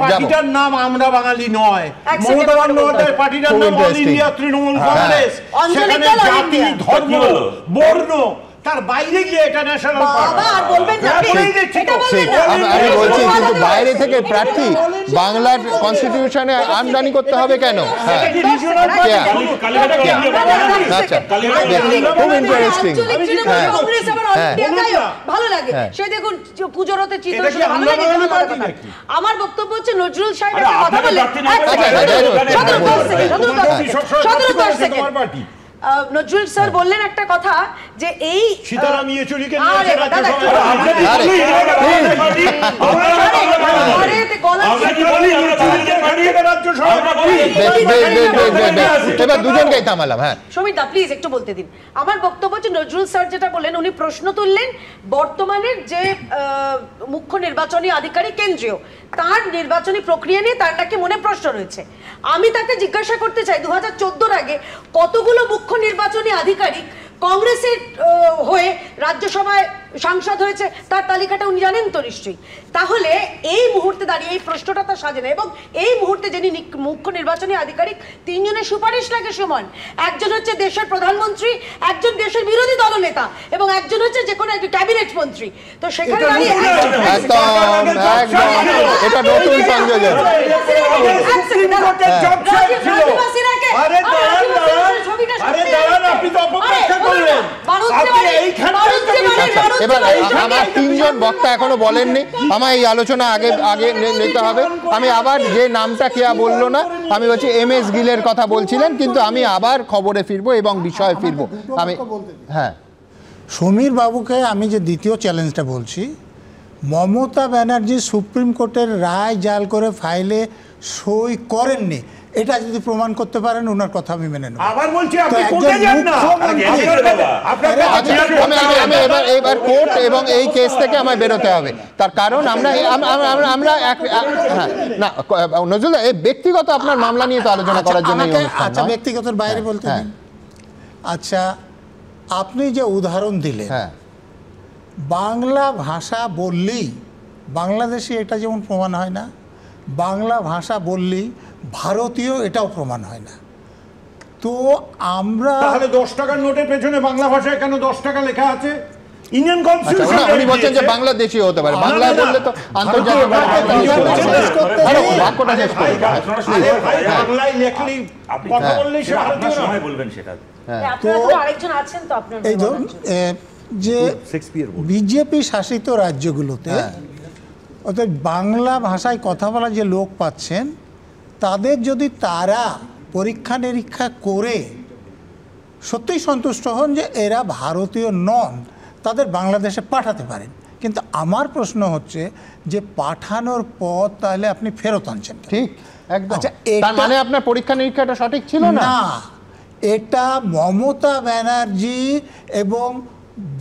পার্টিটার নাম আমরা বাঙালি নয়, মমতা বন্দ্যোপাধ্যায়ের পার্টিটার নাম অল ইন্ডিয়া তৃণমূল কংগ্রেস। সেখানে জাতি, ধর্ম, বর্ণ তার বাইরে গিয়ে এটা ন্যাশনাল আমি বলছি, কিন্তু বাইরে থেকে প্রার্থী বাংলার কনস্টিটিউশনে আমদানি করতে হবে কেন? আচ্ছা, খুব ইন্টারেস্টিং। ভালো লাগে সে দেখুন পুজোর হতে চিত্র ভালো লাগে। আমার বক্তব্য হচ্ছে নজরুল সাহেব একটা কথা বললেন, নজরুল স্যার বললেন একটা কথা যে এই সীতারাম ইয়েচুরিকে দুজনকেই থামালাম। হ্যাঁ সমিতা প্লিজ একটু বলতে দিন। আমার বক্তব্য হচ্ছে নজরুল স্যার যেটা বললেন, উনি প্রশ্ন তুললেন বর্তমানের যে মুখ্য নির্বাচনী আধিকারিক কেন্দ্রীয়, তার নির্বাচনী প্রক্রিয়া নিয়ে তার নাকি মনে প্রশ্ন রয়েছে। আমি তাকে জিজ্ঞাসা করতে চাই 2014-র আগে কতগুলো মুখ্য নির্বাচনী আধিকারিক কংগ্রেসের হয়ে রাজ্যসভায় সাংসদ হয়েছে, তার তালিকাটা উনি জানেন তো নিশ্চয়ই। তাহলে এই মুহূর্তে দাঁড়িয়ে এই প্রশ্নটা তার সাজে না, এবং এই মুহূর্তে যিনি মুখ্য নির্বাচনী আধিকারিক, তিনজনের সুপারিশ লাগে সমান। একজন হচ্ছে দেশের প্রধানমন্ত্রী, একজন দেশের বিরোধী দলনেতা, এবং একজন হচ্ছে যে কোনো একটা ক্যাবিনেট মন্ত্রী। তো সেখানে দাঁড়িয়ে এবার আমার তিনজন বক্তা এখনো বলেননি, আমার এই আলোচনা আগে নিতে হবে। আমি আবার যে নামটা কেয়া বললো না, আমি বলছি MS গিলের কথা বলছিলেন, কিন্তু আমি আবার খবরে ফিরবো এবং বিষয়ে ফিরবো। আমি হ্যাঁ, সমীর বাবুকে আমি যে দ্বিতীয় চ্যালেঞ্জটা বলছি, মমতা ব্যানার্জি সুপ্রিম কোর্টের রায় জাল করে ফাইলে সই করেননি, এটা যদি প্রমাণ করতে পারেন ওনার কথা আমি মেনে নেব। আবার বলছি আপনি কোর্টে যান না, এবার কোর্ট এবং এই কেস থেকে আমায় বেরোতে হবে। তার কারণ আমরা না নজরুল, এই ব্যক্তিগত আপনার মামলা নিয়ে তো আলোচনা করার জন্য। আচ্ছা, ব্যক্তিগতের বাইরে বলতে দিন। আচ্ছা, আপনি যে উদাহরণ দিলেন, বাংলা ভাষা বললেই বাংলাদেশে এটা যেমন প্রমাণ হয় না, বাংলা ভাষা বললেই ভারতীয় এটাও প্রমাণ হয় না। তো আমরা তাহলে 10 টাকার নোটের পেছনে বাংলা ভাষায় কেন 10 টাকা লেখা আছে? ইন্ডিয়ান কনস্টিটিউশন উনি বলছেন যে বাংলাদেশী হতে পারে, বাংলা বললে তো আন্তর্জাতিক বাক্যটা শেষ করে বাংলায় লেখলেই কথা বললেই সে ভারতীয় সময় বলবেন সেটা। তো আরেকজন আছেন তো আপনার, এই ধরুন যে বিজেপি শাসিত রাজ্যগুলোতে অর্থাৎ বাংলা ভাষায় কথা বলা যে লোক পাচ্ছেন, তাদের যদি তারা পরীক্ষা নিরীক্ষা করে সত্যিই সন্তুষ্ট হন যে এরা ভারতীয় নন, তাদের বাংলাদেশে পাঠাতে পারেন। কিন্তু আমার প্রশ্ন হচ্ছে যে পাঠানোর পর তাহলে আপনি ফেরত আনছেন। ঠিক, একদম। তার মানে আপনার পরীক্ষা নিরীক্ষাটা সঠিক ছিল না? এটা মমতা ব্যানার্জি এবং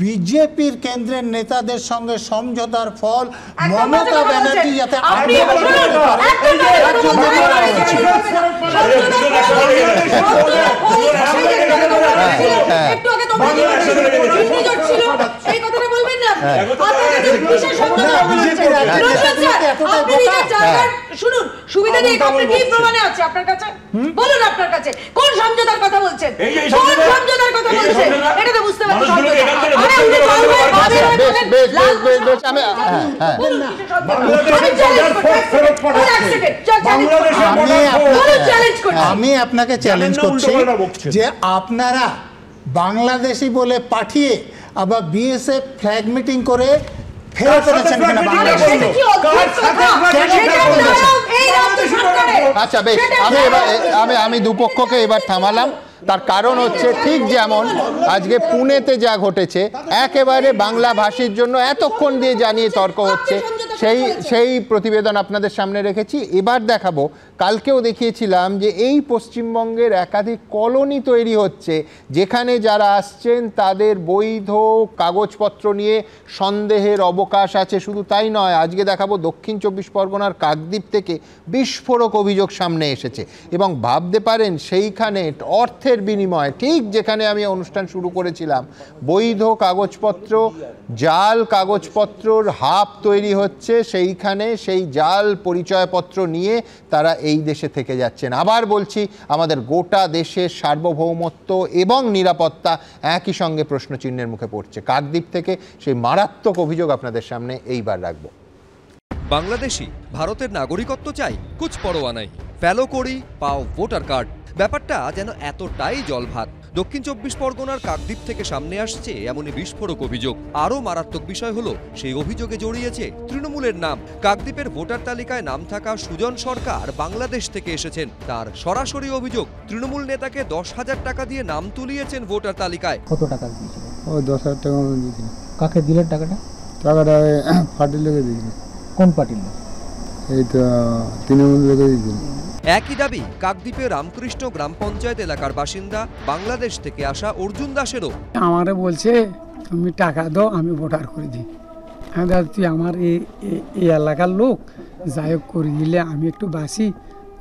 বিজেপির কেন্দ্রের নেতাদের সঙ্গে সমঝোতার ফল। মমতা ব্যানার্জি যাতে শুনুন, সুবিধা নিয়ে আপনার কি প্রমাণ আছে আপনার কাছে? বলুন আপনার কাছে কোন সমঝোতার কথা বলছেন, কোন সমঝোতার কথা বলছেন? এটা তো বুঝতে পারছি আমি আপনাকে চ্যালেঞ্জ করছি যে আপনারা বাংলাদেশি বলে পাঠিয়ে আবার বিএসএফ ফ্ল্যাগ মিটিং করে ফেরত এনেছেন কিনা বাংলাদেশে? আচ্ছা বেশ, আমি দুপক্ষকে এবার থামালাম। তার কারণ হচ্ছে ঠিক যেমন আজকে পুনেতে যা ঘটেছে, একেবারে বাংলা ভাষীর জন্য এতক্ষণ দিয়ে জানিয়ে তর্ক হচ্ছে, সেই প্রতিবেদন আপনাদের সামনে রেখেছি। এবার দেখাবো, কালকেও দেখিয়েছিলাম যে এই পশ্চিমবঙ্গের একাধিক কলোনি তৈরি হচ্ছে, যেখানে যারা আসছেন তাদের বৈধ কাগজপত্র নিয়ে সন্দেহের অবকাশ আছে। শুধু তাই নয়, আজকে দেখাবো দক্ষিণ 24 পরগনার কাকদ্বীপ থেকে বিস্ফোরক অভিযোগ সামনে এসেছে এবং ভাবতে পারেন সেইখানে অর্থের বিনিময়ে, ঠিক যেখানে আমি অনুষ্ঠান শুরু করেছিলাম, বৈধ কাগজপত্র, জাল কাগজপত্রর হাব তৈরি হচ্ছে, সেইখানে সেই জাল পরিচয়পত্র নিয়ে তারা এই দেশে থেকে যাচ্ছেন। আবার বলছি, আমাদের গোটা দেশের সার্বভৌমত্ব এবং নিরাপত্তা একই সঙ্গে প্রশ্নচিহ্নের মুখে পড়ছে। কাকদ্বীপ থেকে সেই মারাত্মক অভিযোগ আপনাদের সামনে এইবার রাখবো। বাংলাদেশি ভারতের নাগরিকত্ব চাই, কুছ পরোয়া নাই, ফলো করি পাও ভোটার কার্ড। ব্যাপারটা যেন এতটাই জলভাত। দক্ষিণ 24 পরগনার কাকদ্বীপ থেকে সামনে আসছে এমনই বিস্ফোরক অভিযোগ। আরও মারাত্মক বিষয় হলো, সেই অভিযোগে জড়িয়েছে তৃণমূলের নাম। কাকদ্বীপের ভোটার তালিকায় নাম থাকা সুজন সরকার বাংলাদেশ থেকে এসেছেন। তার সরাসরি অভিযোগ, তৃণমূল নেতাকে 10,000 টাকা দিয়ে নাম তুলিয়েছেন ভোটার তালিকায়। কত টাকা দিয়েছিল? ও 10,000 টাকা দিয়েছিল। কাকে দিলেন টাকাটা? টাকাটা পার্টির লোকে দিয়েছিল। কোন পার্টির লোক? এই তো তৃণমূল লোকে দিয়েছিল। একই দাবি কাকদ্বীপের রামকৃষ্ণ গ্রাম পঞ্চায়েত এলাকার বাসিন্দা বাংলাদেশ থেকে আসা অর্জুন দাসেরও। আমারে বলছে তুমি টাকা দাও, আমি ভোটার করে দিই। আমি তুই আমার এই এলাকার লোক, যাই হোক করে দিলে আমি একটু বাসি,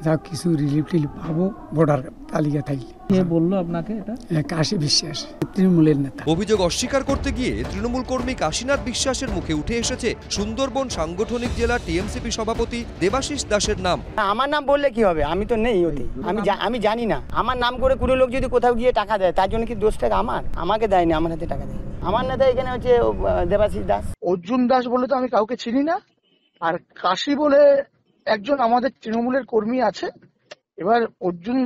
যা কিছু রিলিফ টিলিফ পাবো ভোটার তালিকা থাকলে। কে বললো আপনাকে এটা? কাশী বিশ্বাস, তৃণমূলের নেতা। অভিযোগ অস্বীকার করতে গিয়ে তৃণমূল কর্মী কাশীনাথ বিশ্বাসের মুখে উঠে এসেছে সুন্দরবন সাংগঠনিক জেলা টিএমসিপি সভাপতি দেবাশিস দাসের নাম। আমার নাম বললে কি হবে? আমি তো নেই ওতে, আমি জানি না। আমার নাম করে কোনো লোক যদি কোথাও গিয়ে টাকা দেয়, তার জন্য কি দোষটা আমাকে দেয়নি, আমার হাতে টাকা দেয়। আমার নেতা এখানে হচ্ছে দেবাশিস দাস। অর্জুন দাস বলে তো আমি কাউকে চিনি না, আর কাশী বলে একজন আমাদের তৃণমূলের কর্মী আছে। এবার অর্জুন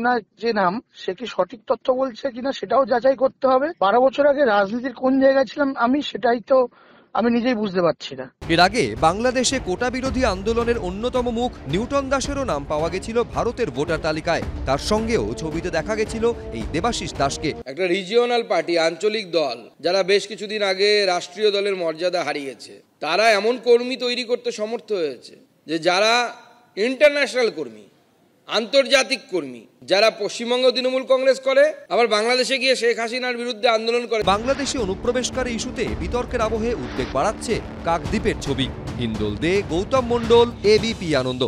না যে নাম, সে কি সঠিক তথ্য বলছে কিনা সেটাও যাচাই করতে হবে। 12 বছর আগে রাজনীতির কোন জায়গায় ছিলাম আমি, সেটাই তো আমি নিজেই বুঝতে পারছি না। এর আগে বাংলাদেশে কোটা বিরোধী আন্দোলনের অন্যতম মুখ নিউটন দাসেরও নাম পাওয়া গেছিল ভারতের ভোটার তালিকায়। তার সঙ্গেও ছবিতে দেখা গেছিল এই দেবাশিস দাসকে। একটা রিজিওনাল পার্টি, আঞ্চলিক দল, যারা বেশ কিছুদিন আগে রাষ্ট্রীয় দলের মর্যাদা হারিয়েছে, তারা এমন কর্মী তৈরি করতে সমর্থ হয়েছে যে যারা ইন্টারন্যাশনাল কর্মী, আন্তর্জাতিক কর্মী, যারা পশ্চিমবঙ্গ তৃণমূল কংগ্রেস করে, আবার বাংলাদেশে গিয়ে শেখ হাসিনার বিরুদ্ধে আন্দোলন করে। বাংলাদেশি অনুপ্রবেশকারী ইস্যুতে বিতর্কের আবহে উদ্বেগ বাড়াচ্ছে কাকদ্বীপের ছবি। হিন্দোল দে, গৌতম মণ্ডল, এবিপি আনন্দ।